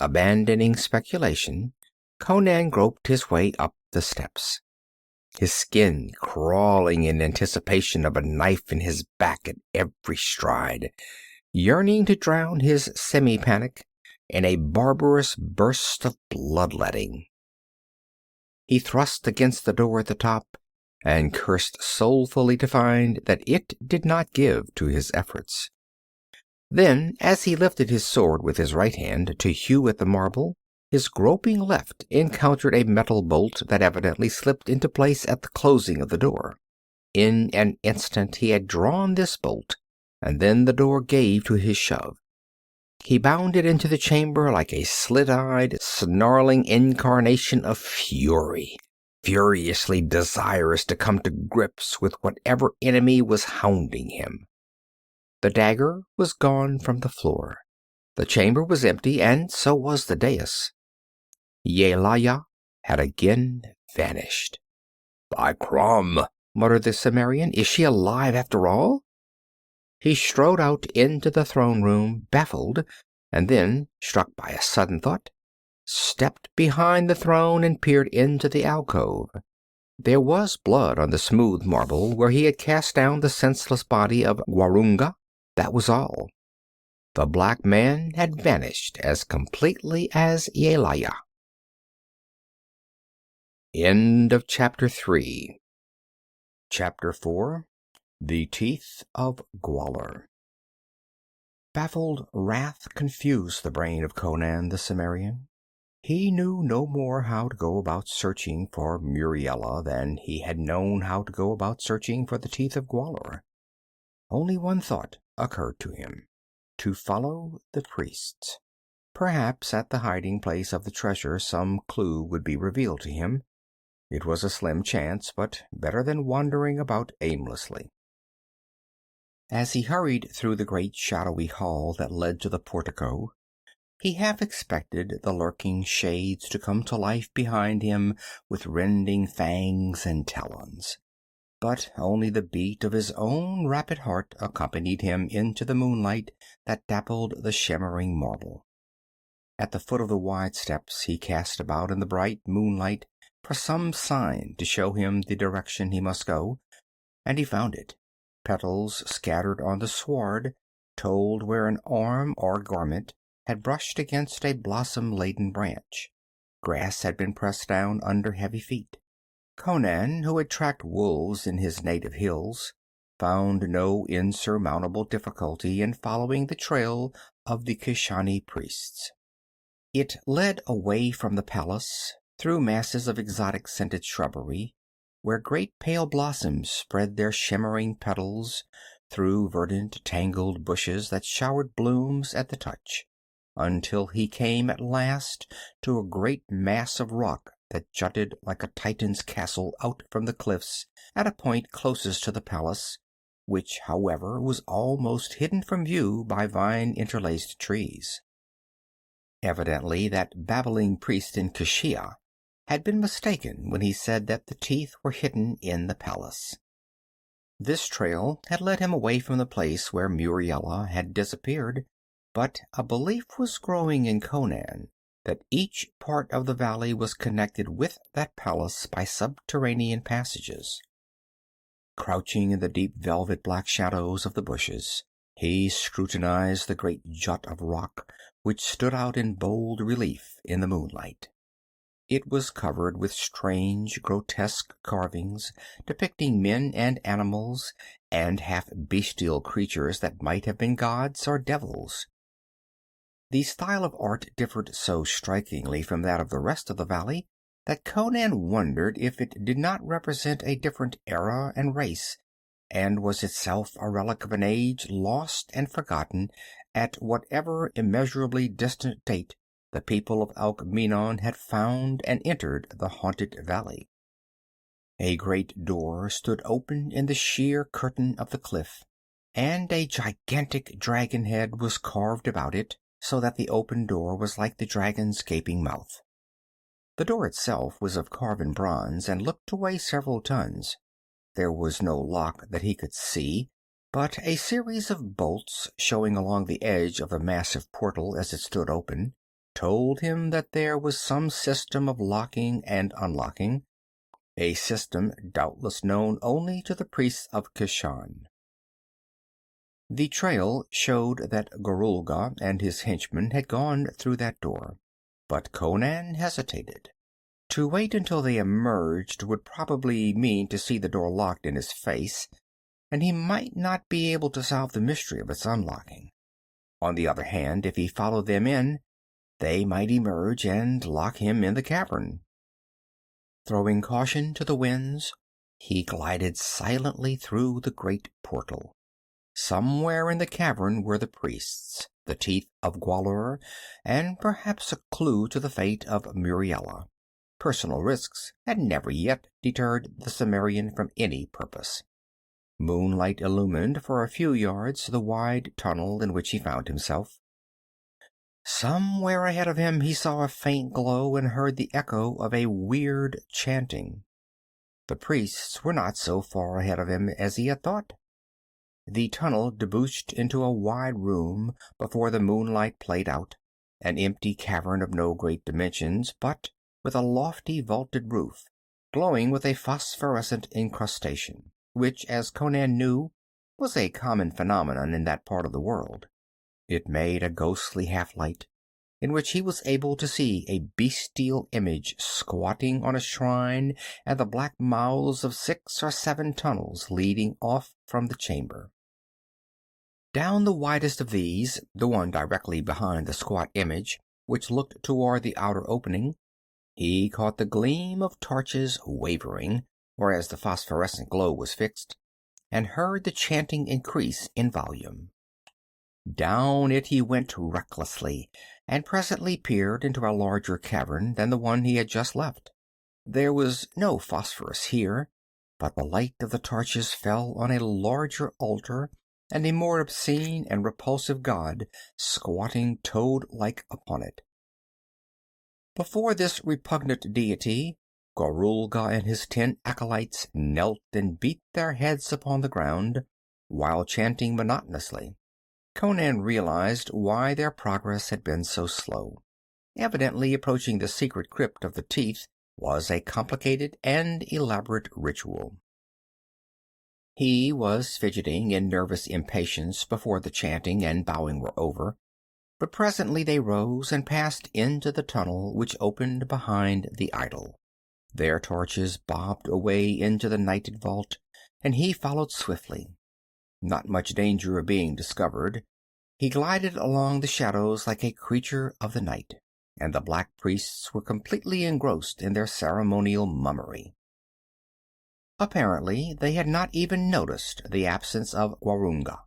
Abandoning speculation, Conan groped his way up the steps, his skin crawling in anticipation of a knife in his back at every stride, yearning to drown his semi-panic in a barbarous burst of bloodletting. He thrust against the door at the top, and cursed soulfully to find that it did not give to his efforts. Then, as he lifted his sword with his right hand to hew at the marble, his groping left encountered a metal bolt that evidently slipped into place at the closing of the door. In an instant he had drawn this bolt, and then the door gave to his shove. He bounded into the chamber like a slit-eyed, snarling incarnation of fury, furiously desirous to come to grips with whatever enemy was hounding him. The dagger was gone from the floor. The chamber was empty, and so was the dais. Yelaya had again vanished. "By Crom," muttered the Cimmerian, "is she alive after all?" He strode out into the throne room, baffled, and then, struck by a sudden thought, stepped behind the throne and peered into the alcove. There was blood on the smooth marble where he had cast down the senseless body of Gwahlur. That was all. The black man had vanished as completely as Yelaya. End of Chapter 3. Chapter 4. The Teeth of Gwahlur. Baffled wrath confused the brain of Conan the Cimmerian. He knew no more how to go about searching for Muriela than he had known how to go about searching for the Teeth of Gwahlur. Only one thought occurred to him: to follow the priests. Perhaps at the hiding place of the treasure some clue would be revealed to him. It was a slim chance, but better than wandering about aimlessly. As he hurried through the great shadowy hall that led to the portico, he half expected the lurking shades to come to life behind him with rending fangs and talons. But only the beat of his own rapid heart accompanied him into the moonlight that dappled the shimmering marble. At the foot of the wide steps he cast about in the bright moonlight for some sign to show him the direction he must go, and he found it. Petals scattered on the sward told where an arm or garment had brushed against a blossom-laden branch. Grass had been pressed down under heavy feet. Conan, who had tracked wolves in his native hills, found no insurmountable difficulty in following the trail of the Keshani priests. It led away from the palace, through masses of exotic scented shrubbery, where great pale blossoms spread their shimmering petals, through verdant, tangled bushes that showered blooms at the touch, until he came at last to a great mass of rock that jutted like a Titan's castle out from the cliffs at a point closest to the palace, which, however, was almost hidden from view by vine-interlaced trees. Evidently that babbling priest in Keshia had been mistaken when he said that the teeth were hidden in the palace. This trail had led him away from the place where Muriela had disappeared, but a belief was growing in Conan that each part of the valley was connected with that palace by subterranean passages. Crouching in the deep velvet black shadows of the bushes, he scrutinized the great jut of rock which stood out in bold relief in the moonlight. It was covered with strange, grotesque carvings depicting men and animals and half-bestial creatures that might have been gods or devils. The style of art differed so strikingly from that of the rest of the valley that Conan wondered if it did not represent a different era and race, and was itself a relic of an age lost and forgotten at whatever immeasurably distant date the people of Alkmeenon had found and entered the haunted valley. A great door stood open in the sheer curtain of the cliff, and a gigantic dragon head was carved about it, so that the open door was like the dragon's gaping mouth. The door itself was of carven bronze and looked to weigh several tons. There was no lock that he could see, but a series of bolts showing along the edge of the massive portal as it stood open told him that there was some system of locking and unlocking, a system doubtless known only to the priests of Keshan. The trail showed that Gorulga and his henchmen had gone through that door, but Conan hesitated. To wait until they emerged would probably mean to see the door locked in his face, and he might not be able to solve the mystery of its unlocking. On the other hand, if he followed them in, they might emerge and lock him in the cavern. Throwing caution to the winds, he glided silently through the great portal. Somewhere in the cavern were the priests, the Teeth of Gwahlur, and perhaps a clue to the fate of Muriela. Personal risks had never yet deterred the Cimmerian from any purpose. Moonlight illumined for a few yards the wide tunnel in which he found himself. Somewhere ahead of him he saw a faint glow and heard the echo of a weird chanting. The priests were not so far ahead of him as he had thought. The tunnel debouched into a wide room before the moonlight played out, an empty cavern of no great dimensions, but with a lofty vaulted roof, glowing with a phosphorescent incrustation, which, as Conan knew, was a common phenomenon in that part of the world. It made a ghostly half-light, in which he was able to see a bestial image squatting on a shrine and the black mouths of 6 or 7 tunnels leading off from the chamber. Down the widest of these, the one directly behind the squat image, which looked toward the outer opening, he caught the gleam of torches wavering, whereas the phosphorescent glow was fixed, and heard the chanting increase in volume. Down it he went recklessly, and presently peered into a larger cavern than the one he had just left. There was no phosphorus here, but the light of the torches fell on a larger altar and a more obscene and repulsive god squatting toad-like upon it. Before this repugnant deity, Gorulga and his 10 acolytes knelt and beat their heads upon the ground, while chanting monotonously. Conan realized why their progress had been so slow. Evidently, approaching the secret crypt of the Teeth was a complicated and elaborate ritual. He was fidgeting in nervous impatience before the chanting and bowing were over, but presently they rose and passed into the tunnel which opened behind the idol. Their torches bobbed away into the nighted vault, and he followed swiftly. Not much danger of being discovered, he glided along the shadows like a creature of the night, and the black priests were completely engrossed in their ceremonial mummery. Apparently they had not even noticed the absence of Gwahlur.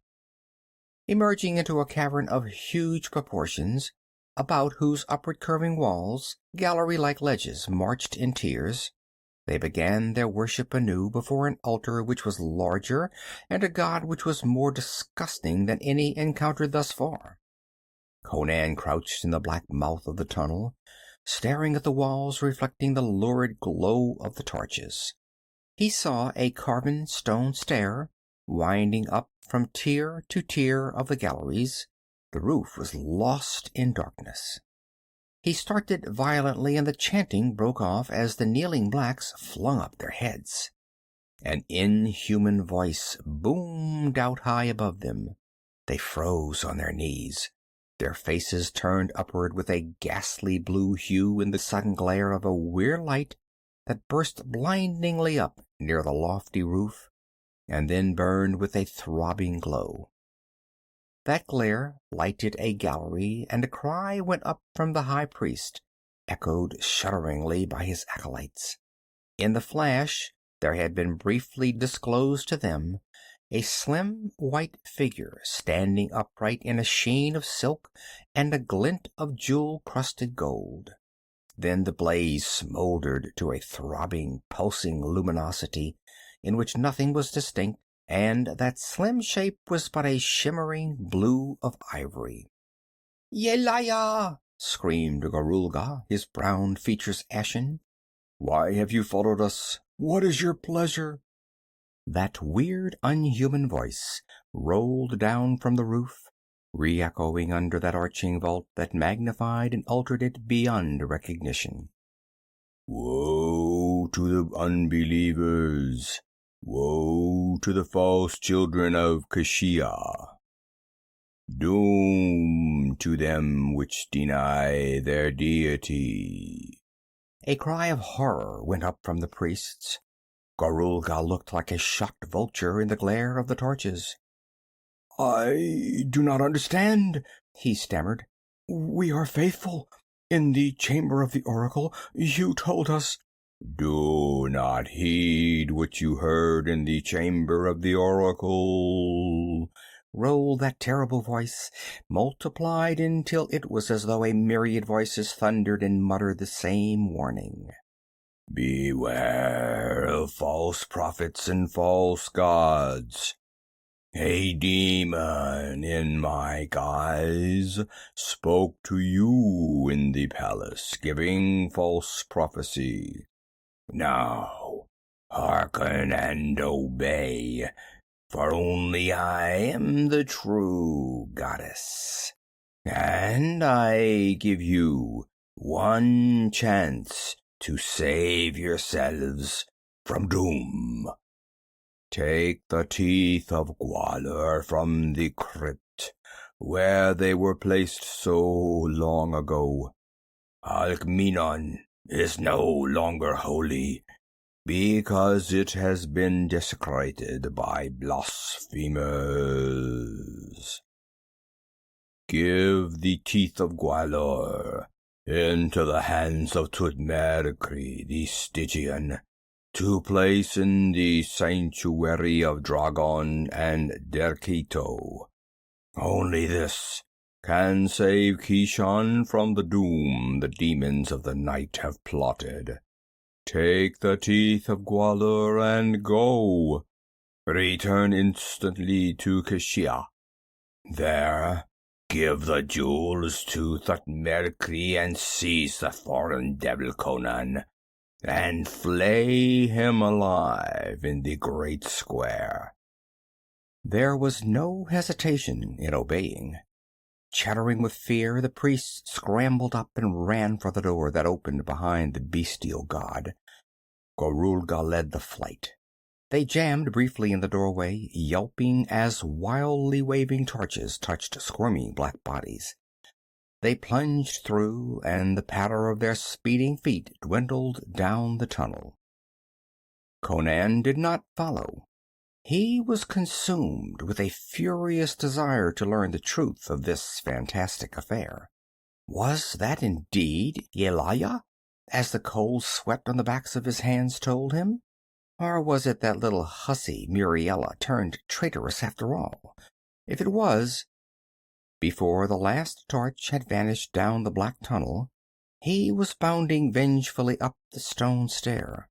Emerging into a cavern of huge proportions, about whose upward curving walls gallery-like ledges marched in tiers, they began their worship anew before an altar which was larger and a god which was more disgusting than any encountered thus far. Conan crouched in the black mouth of the tunnel, staring at the walls reflecting the lurid glow of the torches. He saw a carven stone stair winding up from tier to tier of the galleries. The roof was lost in darkness. He started violently, and the chanting broke off as the kneeling blacks flung up their heads. An inhuman voice boomed out high above them. They froze on their knees, their faces turned upward with a ghastly blue hue in the sudden glare of a weird light that burst blindingly up near the lofty roof, and then burned with a throbbing glow. That glare lighted a gallery, and a cry went up from the high priest, echoed shudderingly by his acolytes. In the flash there had been briefly disclosed to them a slim white figure standing upright in a sheen of silk and a glint of jewel-crusted gold. Then the blaze smoldered to a throbbing, pulsing luminosity in which nothing was distinct, and that slim shape was but a shimmering blue of ivory. "Yelaya!" screamed Gwahlur, his brown features ashen. "Why have you followed us? What is your pleasure?" That weird, unhuman voice rolled down from the roof, re-echoing under that arching vault that magnified and altered it beyond recognition. "Woe to the unbelievers! Woe to the false children of Keshan! Doom to them which deny their deity!" A cry of horror went up from the priests. Gwahlur looked like a shocked vulture in the glare of the torches. "I do not understand," he stammered. "We are faithful. In the chamber of the oracle, you told us—" "Do not heed what you heard in the chamber of the oracle," rolled that terrible voice, multiplied until it was as though a myriad voices thundered and muttered the same warning. "Beware of false prophets and false gods. A demon in my guise spoke to you in the palace, giving false prophecy. Now, hearken and obey, for only I am the true goddess, and I give you one chance to save yourselves from doom. Take the Teeth of Gwahlur from the crypt where they were placed so long ago. Alkmeenon is no longer holy because it has been desecrated by blasphemers. Give the Teeth of Gwahlur into the hands of Thutmekri the Stygian, to place in the sanctuary of Dragon and Derkito. Only this can save Keshan from the doom the demons of the night have plotted. Take the Teeth of Gwahlur and go. Return instantly to Keshan. There, give the jewels to Thutmekri and seize the foreign devil Conan, and flay him alive in the great square." There was no hesitation in obeying. Chattering with fear, the priests scrambled up and ran for the door that opened behind the bestial god. Gwahlur led the flight. They jammed briefly in the doorway, yelping as wildly waving torches touched squirming black bodies. They plunged through, and the patter of their speeding feet dwindled down the tunnel. Conan did not follow. He was consumed with a furious desire to learn the truth of this fantastic affair. Was that indeed Yelaya, as the cold sweat on the backs of his hands told him? Or was it that little hussy Muriela turned traitorous after all? If it was... Before the last torch had vanished down the black tunnel, he was bounding vengefully up the stone stair.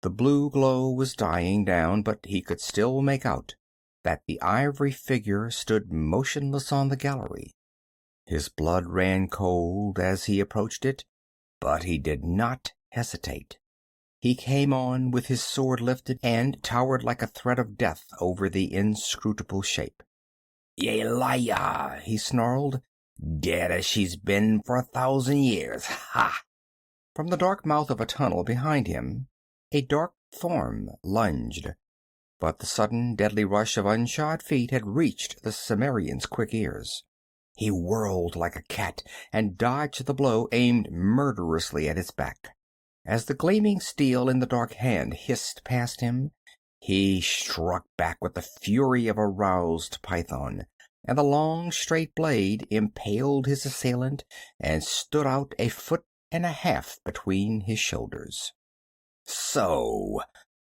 The blue glow was dying down, but he could still make out that the ivory figure stood motionless on the gallery. His blood ran cold as he approached it, but he did not hesitate. He came on with his sword lifted and towered like a threat of death over the inscrutable shape. "Yelaya!" he snarled. "Dead as she's been for 1,000 years. Ha!" From the dark mouth of a tunnel behind him, a dark form lunged, but the sudden deadly rush of unshod feet had reached the Cimmerian's quick ears. He whirled like a cat and dodged the blow aimed murderously at his back. As the gleaming steel in the dark hand hissed past him, he struck back with the fury of a roused python, and the long straight blade impaled his assailant and stood out 1.5 feet between his shoulders. "So!"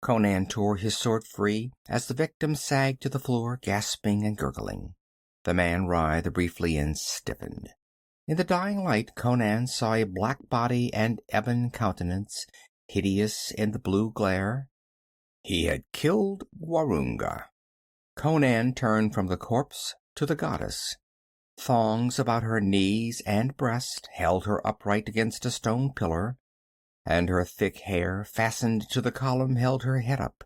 Conan tore his sword free as the victim sagged to the floor, gasping and gurgling. The man writhed briefly and stiffened. In the dying light, Conan saw a black body and ebon countenance, hideous in the blue glare. He had killed Gwahlur. Conan turned from the corpse to the goddess. Thongs about her knees and breast held her upright against a stone pillar, and her thick hair, fastened to the column, held her head up.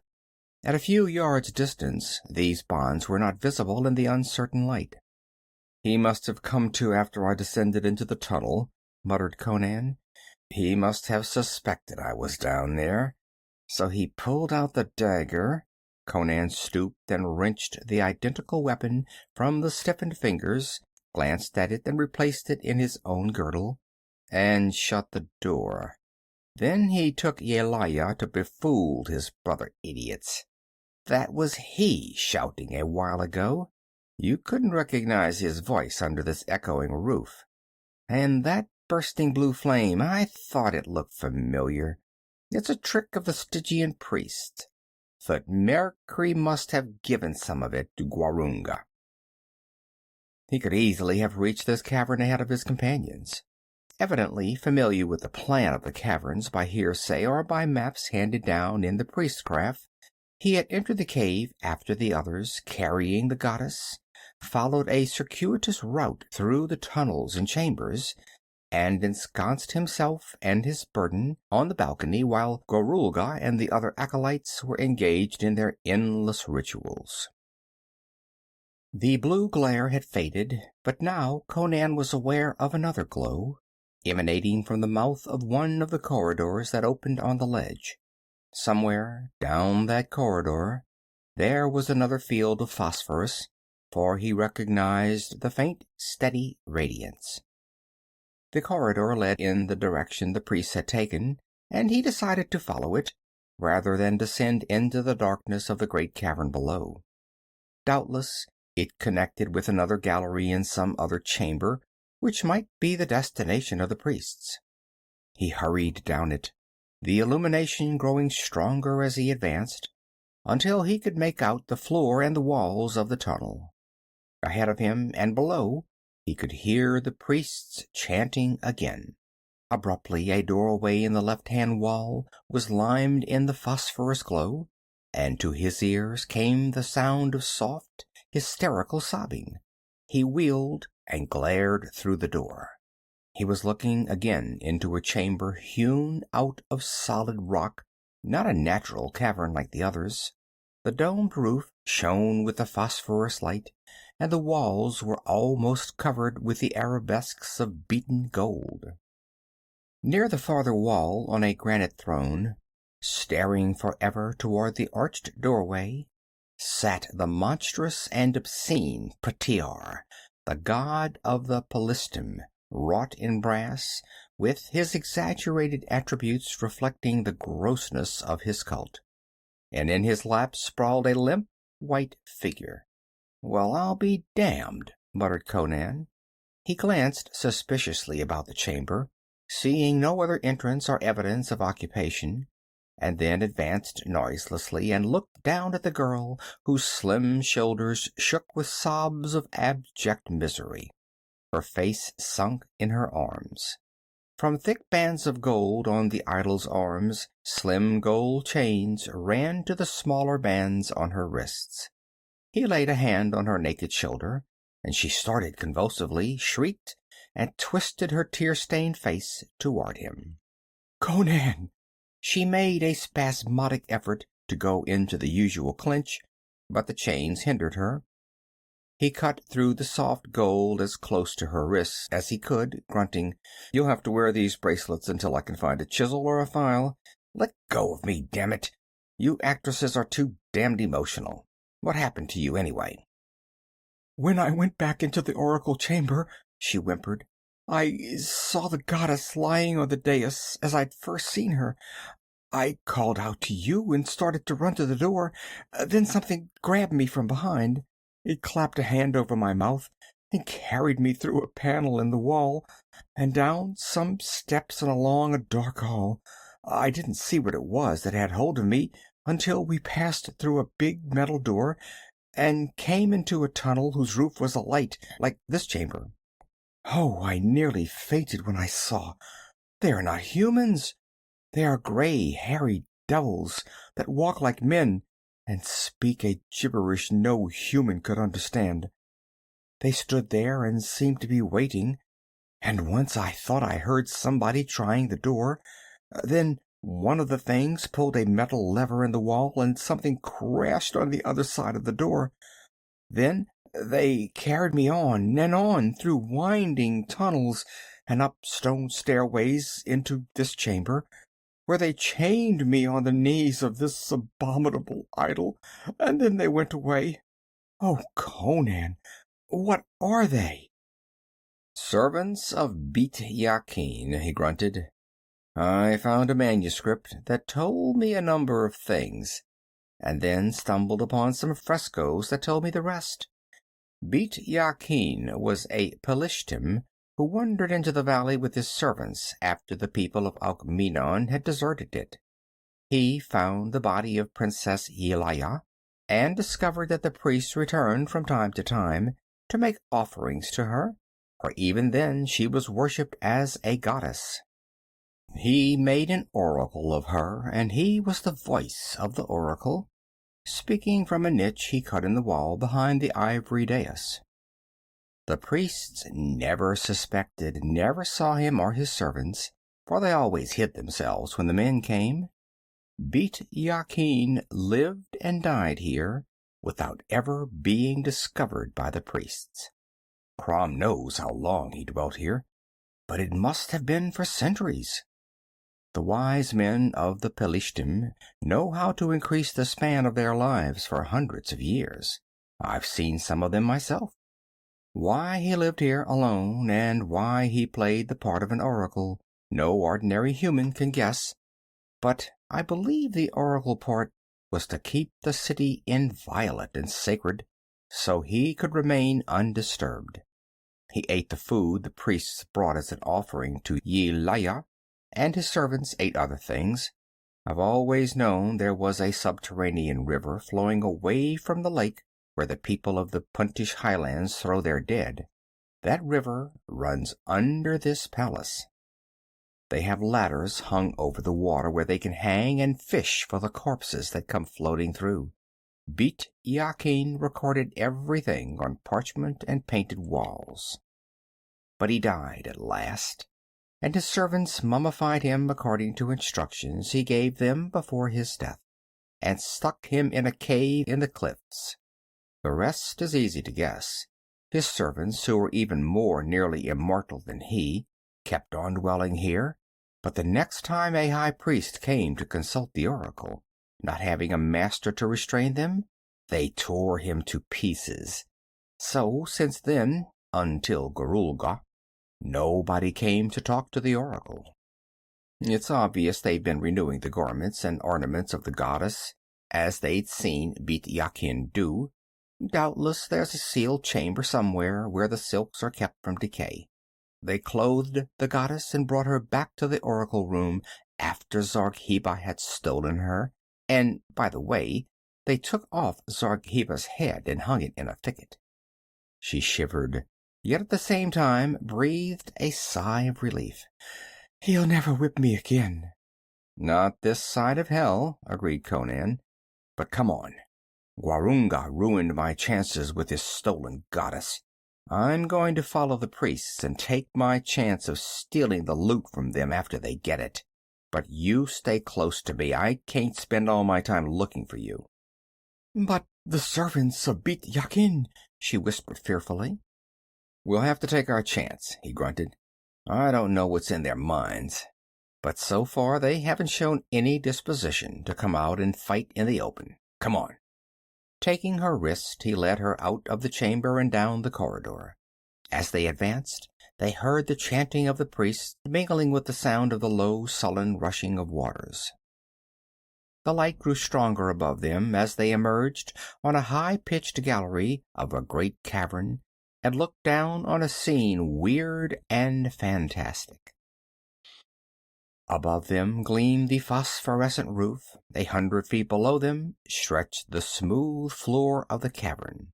At a few yards' distance, these bonds were not visible in the uncertain light. "He must have come to after I descended into the tunnel," muttered Conan. "He must have suspected I was down there. So he pulled out the dagger." Conan stooped and wrenched the identical weapon from the stiffened fingers, glanced at it and replaced it in his own girdle, and shut the door. Then he took Yelaya to befool his brother idiots. That was he shouting a while ago. You couldn't recognize his voice under this echoing roof. And that bursting blue flame, I thought it looked familiar. It's a trick of the Stygian priest. Thutmekri must have given some of it to Gwahlur. He could easily have reached this cavern ahead of his companions. Evidently familiar with the plan of the caverns by hearsay or by maps handed down in the priestcraft, he had entered the cave after the others, carrying the goddess, followed a circuitous route through the tunnels and chambers, and ensconced himself and his burden on the balcony while Gwahlur and the other acolytes were engaged in their endless rituals. The blue glare had faded, but now Conan was aware of another glow, emanating from the mouth of one of the corridors that opened on the ledge. Somewhere down that corridor there was another field of phosphorus, for he recognized the faint, steady radiance. The corridor led in the direction the priests had taken, and he decided to follow it, rather than descend into the darkness of the great cavern below. Doubtless it connected with another gallery in some other chamber, which might be the destination of the priests. He hurried down it, the illumination growing stronger as he advanced, until he could make out the floor and the walls of the tunnel. Ahead of him and below he could hear the priests chanting again. Abruptly, a doorway in the left-hand wall was limned in the phosphorus glow, and to his ears came the sound of soft, hysterical sobbing. He wheeled and glared through the door. He was looking again into a chamber hewn out of solid rock, not a natural cavern like the others. The domed roof shone with the phosphorus light, and the walls were almost covered with the arabesques of beaten gold. Near the farther wall, on a granite throne, staring forever toward the arched doorway, sat the monstrous and obscene Pratiar, the god of the Pelishtim, wrought in brass, with his exaggerated attributes reflecting the grossness of his cult. And in his lap sprawled a limp, white figure. "Well, I'll be damned," muttered Conan. He glanced suspiciously about the chamber, seeing no other entrance or evidence of occupation, and then advanced noiselessly and looked down at the girl whose slim shoulders shook with sobs of abject misery. Her face sunk in her arms. From thick bands of gold on the idol's arms, slim gold chains ran to the smaller bands on her wrists. He laid a hand on her naked shoulder, and she started convulsively, shrieked, and twisted her tear-stained face toward him. "Conan!" She made a spasmodic effort to go into the usual clinch, but the chains hindered her. He cut through the soft gold as close to her wrists as he could, grunting, "You'll have to wear these bracelets until I can find a chisel or a file. Let go of me, damn it! You actresses are too damned emotional. What happened to you, anyway?" "When I went back into the oracle chamber," she whimpered, "I saw the goddess lying on the dais as I'd first seen her. I called out to you and started to run to the door. Then something grabbed me from behind. It clapped a hand over my mouth and carried me through a panel in the wall and down some steps and along a dark hall. I didn't see what it was that had hold of me until we passed through a big metal door and came into a tunnel whose roof was alight, like this chamber. Oh, I nearly fainted when I saw. They are not humans. They are gray, hairy devils that walk like men and speak a gibberish no human could understand. They stood there and seemed to be waiting, and once I thought I heard somebody trying the door. Then one of the things pulled a metal lever in the wall and something crashed on the other side of the door. Then they carried me on and on through winding tunnels and up stone stairways into this chamber, where they chained me on the knees of this abominable idol, and then they went away. Oh, Conan, what are they?" "Servants of Bit-Yakin," he grunted. "I found a manuscript that told me a number of things, and then stumbled upon some frescoes that told me the rest. Bit-Yakin was a Pelishtim who wandered into the valley with his servants after the people of Alkmeenon had deserted it. He found the body of Princess Yelaya and discovered that the priests returned from time to time to make offerings to her, for even then she was worshipped as a goddess. He made an oracle of her, and he was the voice of the oracle, speaking from a niche he cut in the wall behind the ivory dais. The priests never suspected, never saw him or his servants, for they always hid themselves when the men came. Bit-Yakin lived and died here without ever being discovered by the priests. Crom knows how long he dwelt here, but it must have been for centuries. The wise men of the Pelishtim know how to increase the span of their lives for hundreds of years. I've seen some of them myself. Why he lived here alone, and why he played the part of an oracle, no ordinary human can guess, but I believe the oracle part was to keep the city inviolate and sacred, so he could remain undisturbed. He ate the food the priests brought as an offering to Yelaya, and his servants ate other things. I've always known there was a subterranean river flowing away from the lake where the people of the Puntish highlands throw their dead. That river runs under this palace. They have ladders hung over the water where they can hang and fish for the corpses that come floating through. Bit-Yakin recorded everything on parchment and painted walls. But he died at last, and his servants mummified him according to instructions he gave them before his death, and stuck him in a cave in the cliffs. The rest is easy to guess. His servants, who were even more nearly immortal than he, kept on dwelling here, But the next time a high priest came to consult the oracle, not having a master to restrain them, they tore him to pieces. So, since then, until Gorulga, nobody came to talk to the oracle. It's obvious they've been renewing the garments and ornaments of the goddess, as they'd seen Bit-Yakin do. Doubtless there's a sealed chamber somewhere where the silks are kept from decay. They clothed the goddess and brought her back to the oracle room after Zargheba had stolen her, and, by the way, they took off Zargheba's head and hung it in a thicket. She shivered, yet at the same time breathed a sigh of relief. "He'll never whip me again." "Not this side of hell," agreed Conan. "But come on. Gwarunga ruined my chances with his stolen goddess. I'm going to follow the priests and take my chance of stealing the loot from them after they get it. But you stay close to me. I can't spend all my time looking for you." "But the servants of Bit-Yakin," she whispered fearfully. "We'll have to take our chance," he grunted. "I don't know what's in their minds, but so far they haven't shown any disposition to come out and fight in the open. Come on." Taking her wrist, he led her out of the chamber and down the corridor. As they advanced, they heard the chanting of the priests mingling with the sound of the low, sullen rushing of waters. The light grew stronger above them as they emerged on a high-pitched gallery of a great cavern and looked down on a scene weird and fantastic. Above them gleamed the phosphorescent roof. 100 feet below them stretched the smooth floor of the cavern.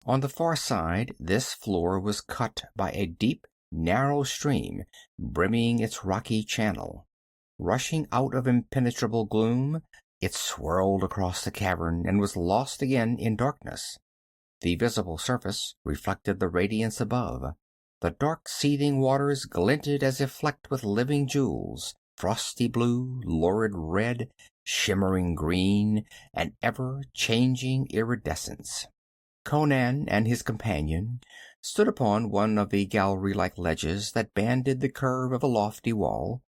On the far side, this floor was cut by a deep, narrow stream brimming its rocky channel. Rushing out of impenetrable gloom, it swirled across the cavern and was lost again in darkness. The visible surface reflected the radiance above. The dark, seething waters glinted as if flecked with living jewels, frosty blue, lurid red, shimmering green, and ever-changing iridescence. Conan and his companion stood upon one of the gallery-like ledges that banded the curve of a lofty wall,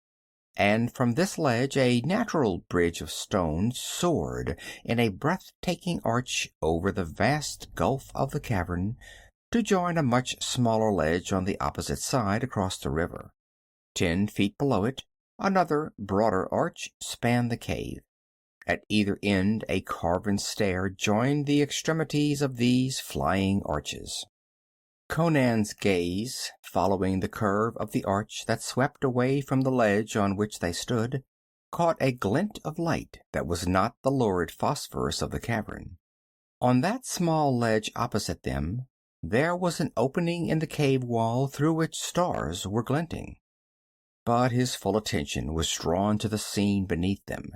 and from this ledge a natural bridge of stone soared in a breathtaking arch over the vast gulf of the cavern, to join a much smaller ledge on the opposite side across the river. 10 feet below it, another broader arch spanned the cave. At either end a carven stair joined the extremities of these flying arches. Conan's gaze, following the curve of the arch that swept away from the ledge on which they stood, caught a glint of light that was not the lurid phosphorus of the cavern. On that small ledge opposite them, there was an opening in the cave wall through which stars were glinting. But his full attention was drawn to the scene beneath them.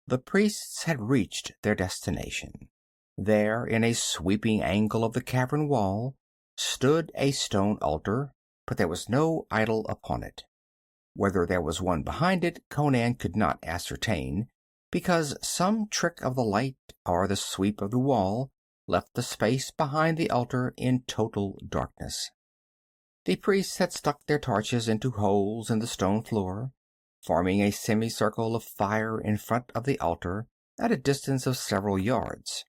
The priests had reached their destination. There, in a sweeping angle of the cavern wall, stood a stone altar, but there was no idol upon it. Whether there was one behind it, Conan could not ascertain, because some trick of the light or the sweep of the wall left the space behind the altar in total darkness. The priests had stuck their torches into holes in the stone floor, forming a semicircle of fire in front of the altar at a distance of several yards.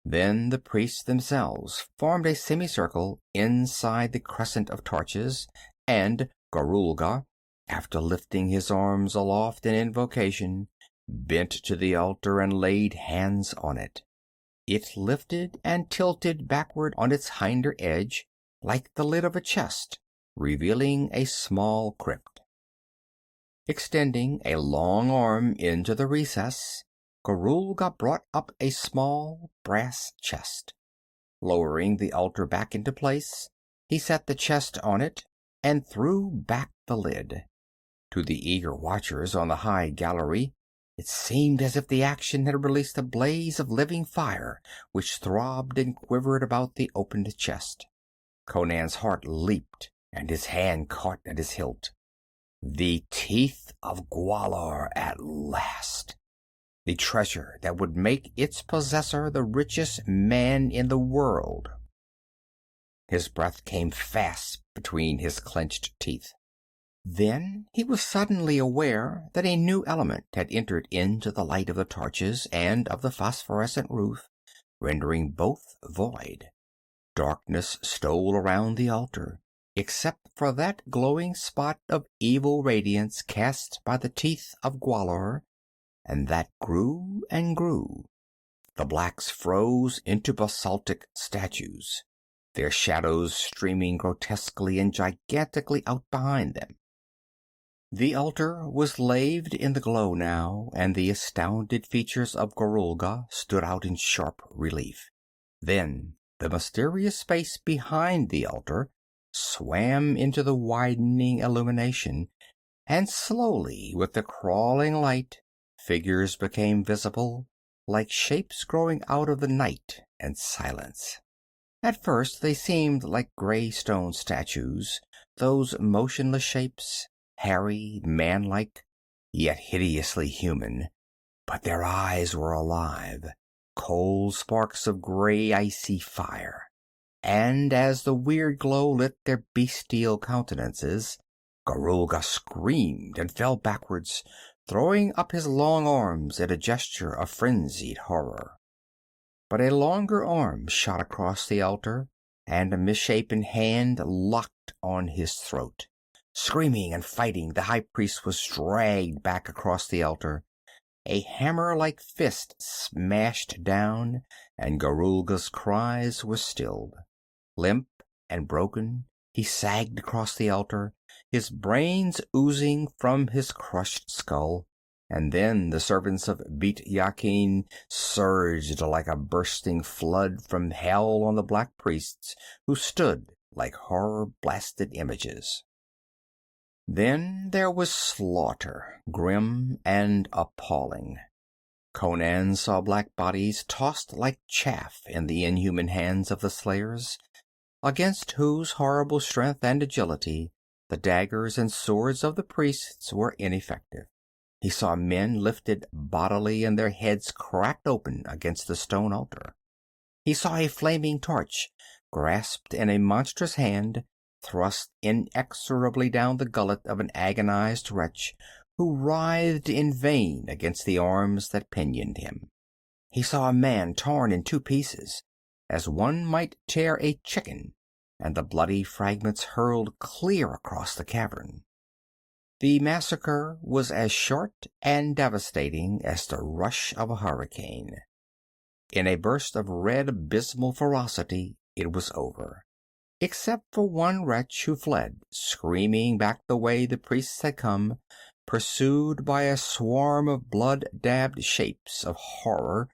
Then the priests themselves formed a semicircle inside the crescent of torches, and Gorulga, after lifting his arms aloft in invocation, bent to the altar and laid hands on it. It lifted and tilted backward on its hinder edge, like the lid of a chest, revealing a small crypt. Extending a long arm into the recess, Gorulga brought up a small brass chest. Lowering the altar back into place, he set the chest on it and threw back the lid. To the eager watchers on the high gallery, it seemed as if the action had released a blaze of living fire which throbbed and quivered about the opened chest. Conan's heart leaped, and his hand caught at his hilt. The Teeth of Gwahlur at last! The treasure that would make its possessor the richest man in the world. His breath came fast between his clenched teeth. Then he was suddenly aware that a new element had entered into the light of the torches and of the phosphorescent roof, rendering both void. Darkness stole around the altar, except for that glowing spot of evil radiance cast by the Teeth of Gwahlur, and that grew and grew. The blacks froze into basaltic statues, their shadows streaming grotesquely and gigantically out behind them. The altar was laved in the glow now, and the astounded features of Gorulga stood out in sharp relief. Then the mysterious space behind the altar swam into the widening illumination, and slowly, with the crawling light, figures became visible, like shapes growing out of the night and silence. At first they seemed like gray stone statues, those motionless shapes, hairy, manlike, yet hideously human. But their eyes were alive, cold sparks of gray icy fire. And as the weird glow lit their bestial countenances, Gorulga screamed and fell backwards, throwing up his long arms in a gesture of frenzied horror. But a longer arm shot across the altar, and a misshapen hand locked on his throat. Screaming and fighting, the high priest was dragged back across the altar. A hammer-like fist smashed down, and Gorulga's cries were stilled. Limp and broken, he sagged across the altar, his brains oozing from his crushed skull. And then the servants of Bit-Yakin surged like a bursting flood from hell on the black priests, who stood like horror-blasted images. Then there was slaughter, grim and appalling. Conan saw black bodies tossed like chaff in the inhuman hands of the slayers, against whose horrible strength and agility the daggers and swords of the priests were ineffective. He saw men lifted bodily and their heads cracked open against the stone altar. He saw a flaming torch, grasped in a monstrous hand, thrust inexorably down the gullet of an agonized wretch who writhed in vain against the arms that pinioned him. He saw a man torn in two pieces, as one might tear a chicken, and the bloody fragments hurled clear across the cavern. The massacre was as short and devastating as the rush of a hurricane. In a burst of red abysmal ferocity, it was over, except for one wretch who fled, screaming back the way the priests had come, pursued by a swarm of blood-dabbed shapes of horror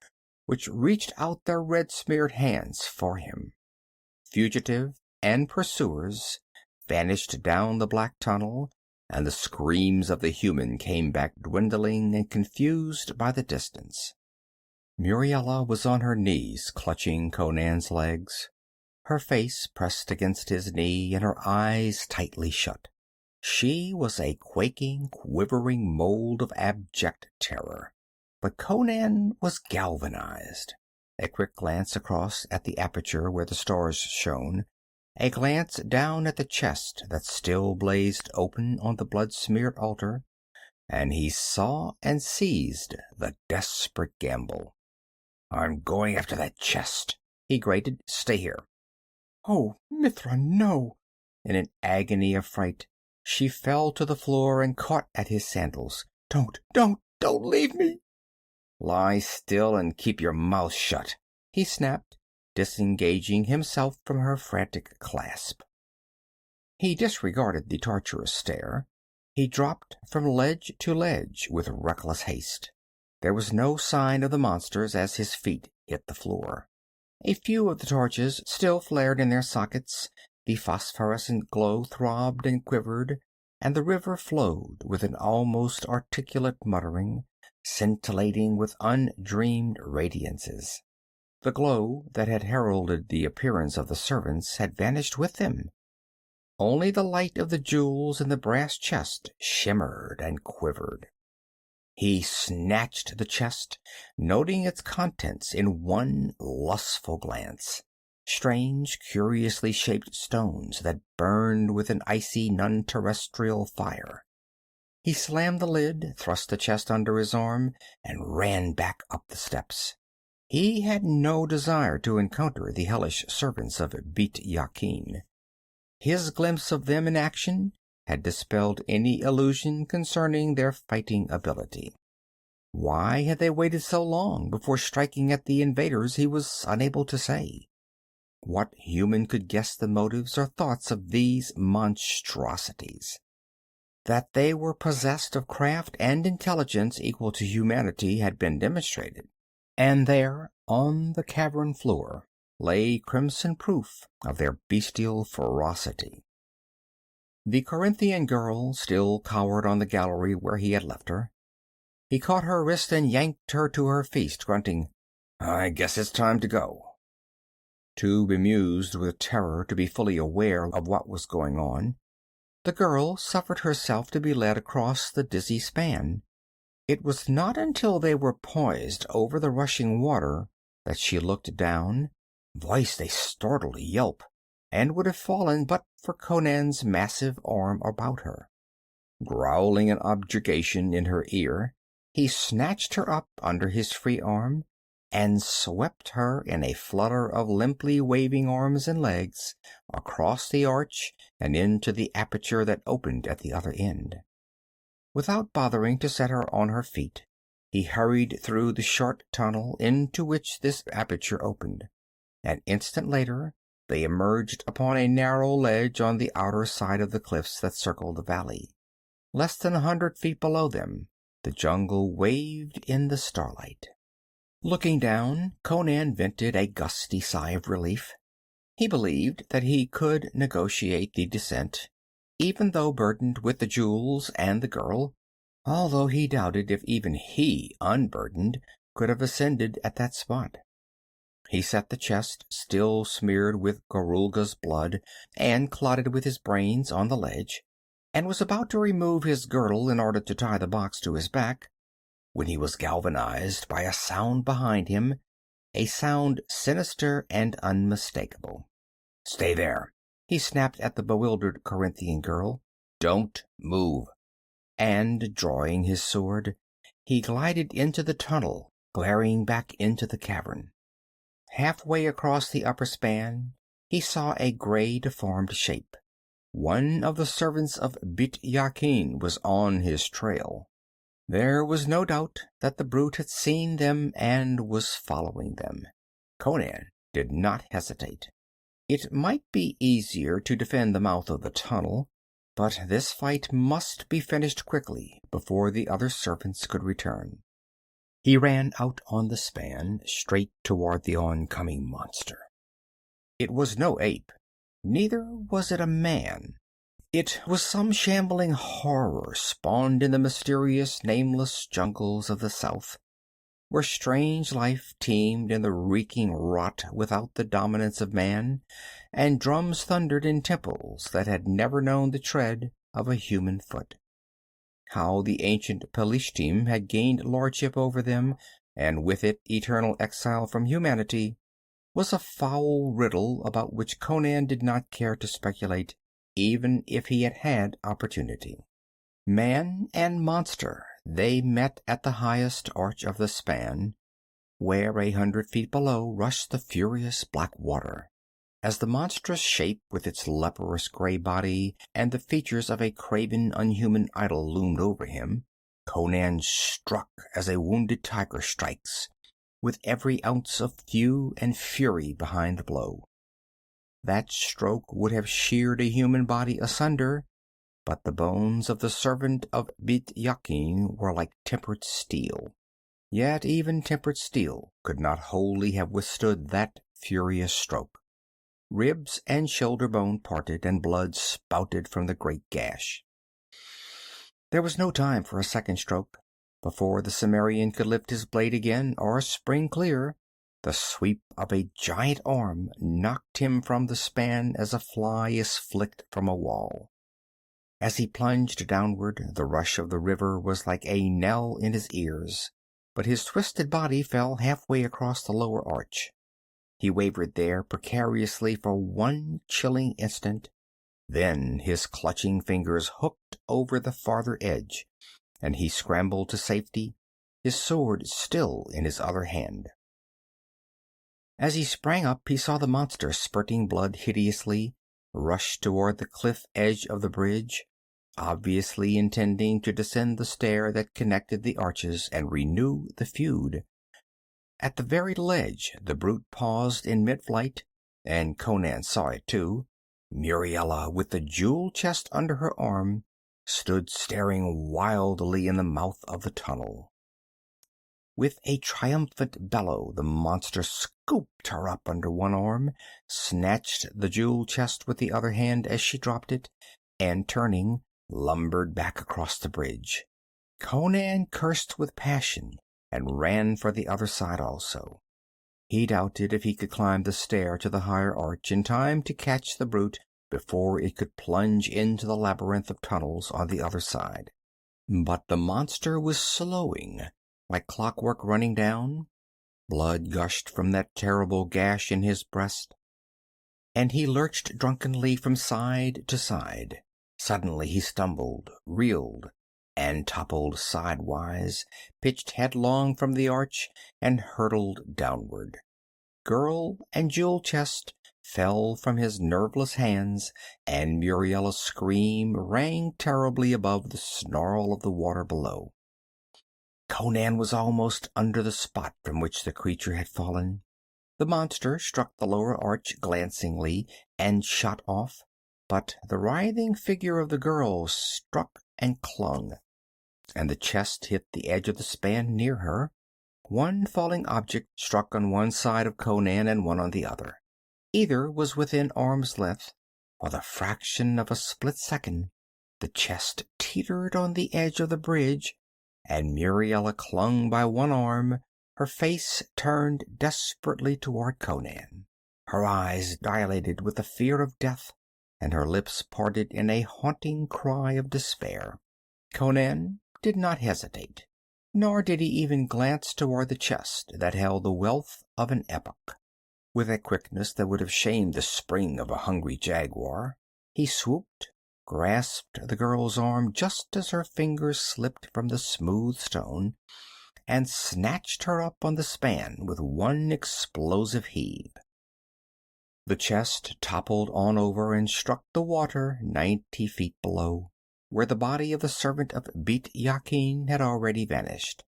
which reached out their red-smeared hands for him. Fugitive and pursuers vanished down the black tunnel, and the screams of the human came back dwindling and confused by the distance. Muriela was on her knees, clutching Conan's legs, her face pressed against his knee and her eyes tightly shut. She was a quaking, quivering mold of abject terror. But Conan was galvanized. A quick glance across at the aperture where the stars shone, a glance down at the chest that still blazed open on the blood-smeared altar, and he saw and seized the desperate gamble. "I'm going after that chest," he grated. "Stay here." "Oh, Mithra, no!" In an agony of fright, she fell to the floor and caught at his sandals. Don't leave me!" "Lie still and keep your mouth shut," he snapped, disengaging himself from her frantic clasp. He disregarded the torturous stare. He dropped from ledge to ledge with reckless haste. There was no sign of the monsters as his feet hit the floor. A few of the torches still flared in their sockets, the phosphorescent glow throbbed and quivered, and the river flowed with an almost articulate muttering, scintillating with undreamed radiances. The glow that had heralded the appearance of the servants had vanished with them. Only the light of the jewels in the brass chest shimmered and quivered. He snatched the chest, noting its contents in one lustful glance. strange, curiously shaped stones that burned with an icy, non-terrestrial fire. He slammed the lid, thrust the chest under his arm, and ran back up the steps. He had no desire to encounter the hellish servants of Bit-Yakin. His glimpse of them in action had dispelled any illusion concerning their fighting ability. Why had they waited so long before striking at the invaders he was unable to say. What human could guess the motives or thoughts of these monstrosities? That they were possessed of craft and intelligence equal to humanity had been demonstrated. And there, on the cavern floor, lay crimson proof of their bestial ferocity. The Corinthian girl still cowered on the gallery where he had left her. He caught her wrist and yanked her to her feet, grunting, "I guess it's time to go." Too bemused with terror to be fully aware of what was going on, the girl suffered herself to be led across the dizzy span. It was not until they were poised over the rushing water that she looked down, voiced a startled yelp, and would have fallen but for Conan's massive arm about her. Growling an objurgation in her ear, he snatched her up under his free arm and swept her in a flutter of limply waving arms and legs across the arch and into the aperture that opened at the other end. Without bothering to set her on her feet, he hurried through the short tunnel into which this aperture opened. An instant later, they emerged upon a narrow ledge on the outer side of the cliffs that circled the valley. Less than 100 feet below them, the jungle waved in the starlight. Looking down, Conan vented a gusty sigh of relief. He believed that he could negotiate the descent, even though burdened with the jewels and the girl, although he doubted if even he, unburdened, could have ascended at that spot. He set the chest, still smeared with Gorulga's blood and clotted with his brains, on the ledge, and was about to remove his girdle in order to tie the box to his back, when he was galvanized by a sound behind him, a sound sinister and unmistakable. "Stay there," he snapped at the bewildered Corinthian girl. "Don't move." And, drawing his sword, he glided into the tunnel, glaring back into the cavern. Halfway across the upper span, he saw a gray, deformed shape. One of the servants of Bit-Yakin was on his trail. There was no doubt that the brute had seen them and was following them. Conan did not hesitate. It might be easier to defend the mouth of the tunnel, but this fight must be finished quickly before the other servants could return. He ran out on the span, straight toward the oncoming monster. It was no ape, neither was it a man. It was some shambling horror spawned in the mysterious, nameless jungles of the south, where strange life teemed in the reeking rot without the dominance of man, and drums thundered in temples that had never known the tread of a human foot. How the ancient Pelishtim had gained lordship over them, and with it eternal exile from humanity, was a foul riddle about which Conan did not care to speculate, even if he had had opportunity. Man and monster, they met at the highest arch of the span, where 100 feet below rushed the furious black water. As the monstrous shape with its leprous gray body and the features of a craven, unhuman idol loomed over him, Conan struck as a wounded tiger strikes, with every ounce of thew and fury behind the blow. That stroke would have sheared a human body asunder, but the bones of the servant of Bit-Yakin were like tempered steel. Yet even tempered steel could not wholly have withstood that furious stroke. Ribs and shoulder bone parted, and blood spouted from the great gash. There was no time for a second stroke. Before the Cimmerian could lift his blade again or spring clear, the sweep of a giant arm knocked him from the span as a fly is flicked from a wall. As he plunged downward, the rush of the river was like a knell in his ears, but his twisted body fell halfway across the lower arch. He wavered there precariously for one chilling instant. Then his clutching fingers hooked over the farther edge, and he scrambled to safety, his sword still in his other hand. As he sprang up, he saw the monster, spurting blood hideously, rush toward the cliff edge of the bridge, obviously intending to descend the stair that connected the arches and renew the feud. At the very ledge the brute paused in mid-flight, and Conan saw it too. Muriela, with the jewel chest under her arm, stood staring wildly in the mouth of the tunnel. With a triumphant bellow, the monster scooped her up under one arm, snatched the jewel chest with the other hand as she dropped it, and turning, lumbered back across the bridge. Conan cursed with passion and ran for the other side also. He doubted if he could climb the stair to the higher arch in time to catch the brute before it could plunge into the labyrinth of tunnels on the other side. But the monster was slowing, like clockwork running down. Blood gushed from that terrible gash in his breast, and he lurched drunkenly from side to side. Suddenly he stumbled, reeled, and toppled sidewise, pitched headlong from the arch, and hurtled downward. Girl and jewel chest fell from his nerveless hands, and Muriela's scream rang terribly above the snarl of the water below. Conan was almost under the spot from which the creature had fallen. The monster struck the lower arch glancingly and shot off, but the writhing figure of the girl struck and clung, and the chest hit the edge of the span near her. One falling object struck on one side of Conan and one on the other. Either was within arm's length. For the fraction of a split second, the chest teetered on the edge of the bridge, and Muriela clung by one arm, her face turned desperately toward Conan. Her eyes dilated with the fear of death, and her lips parted in a haunting cry of despair. Conan did not hesitate, nor did he even glance toward the chest that held the wealth of an epoch. With a quickness that would have shamed the spring of a hungry jaguar, he swooped, grasped the girl's arm just as her fingers slipped from the smooth stone, and snatched her up on the span with one explosive heave. The chest toppled on over and struck the water 90 feet below, where the body of the servant of Bit-Yakin had already vanished.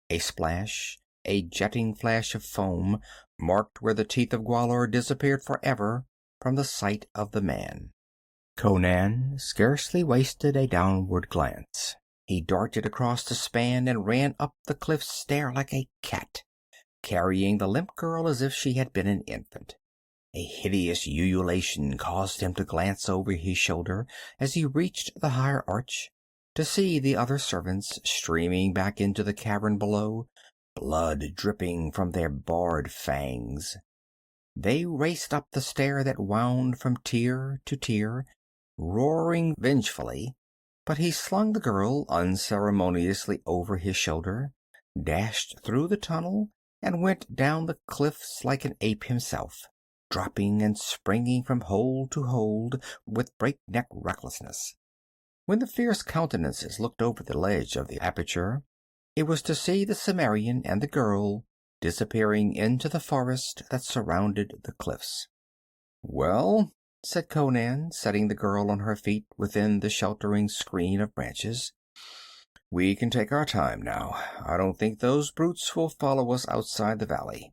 A splash, a jetting flash of foam, marked where the Teeth of Gwahlur disappeared forever from the sight of the man. Conan scarcely wasted a downward glance. He darted across the span and ran up the cliff stair like a cat, carrying the limp girl as if she had been an infant. A hideous ululation caused him to glance over his shoulder as he reached the higher arch, to see the other servants streaming back into the cavern below, blood dripping from their bared fangs. They raced up the stair that wound from tier to tier, roaring vengefully, but he slung the girl unceremoniously over his shoulder, dashed through the tunnel, and went down the cliffs like an ape himself, dropping and springing from hold to hold with breakneck recklessness. When the fierce countenances looked over the ledge of the aperture, it was to see the Cimmerian and the girl disappearing into the forest that surrounded the cliffs. "Well," said Conan, setting the girl on her feet within the sheltering screen of branches, "we can take our time now. I don't think those brutes will follow us outside the valley.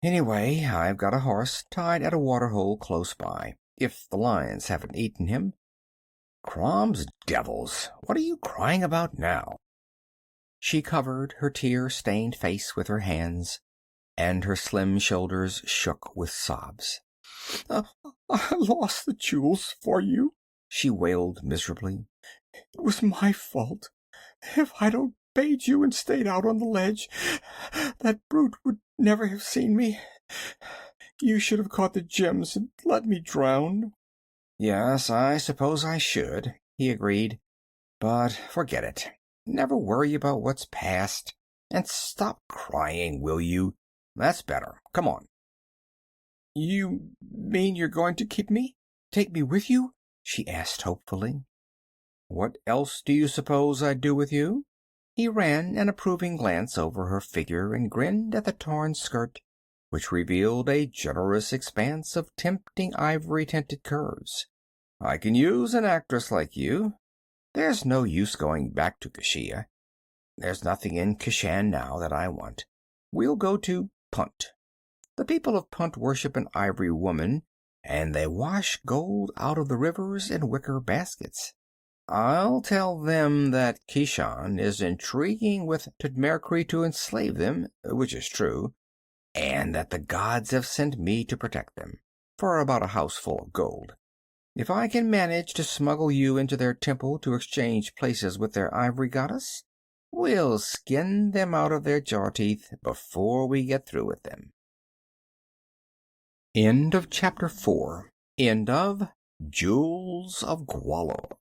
Anyway, I've got a horse tied at a waterhole close by, if the lions haven't eaten him." "Crom's devils! What are you crying about now?" She covered her tear-stained face with her hands, and her slim shoulders shook with sobs. "I lost the jewels for you," she wailed miserably. "It was my fault. If I'd obeyed you and stayed out on the ledge, that brute would never have seen me. You should have caught the gems and let me drown." "Yes, I suppose I should," he agreed. "But forget it. Never worry about what's past. And stop crying, will you? That's better. Come on." You mean you're going to keep me? Take me with you? She asked hopefully. What else do you suppose I'd do with you? He ran an approving glance over her figure and grinned at the torn skirt, which revealed a generous expanse of tempting ivory-tinted curves. I can use an actress like you. There's no use going back to Kashia. There's nothing in Keshan now that I want. We'll go to Punt. The people of Punt worship an ivory woman, and they wash gold out of the rivers in wicker baskets. I'll tell them that Keshan is intriguing with Tudmerkri to enslave them, which is true, and that the gods have sent me to protect them, for about a house full of gold. If I can manage to smuggle you into their temple to exchange places with their ivory goddess, we'll skin them out of their jaw teeth before we get through with them. End of chapter 4. End of Jewels of Gwahlur.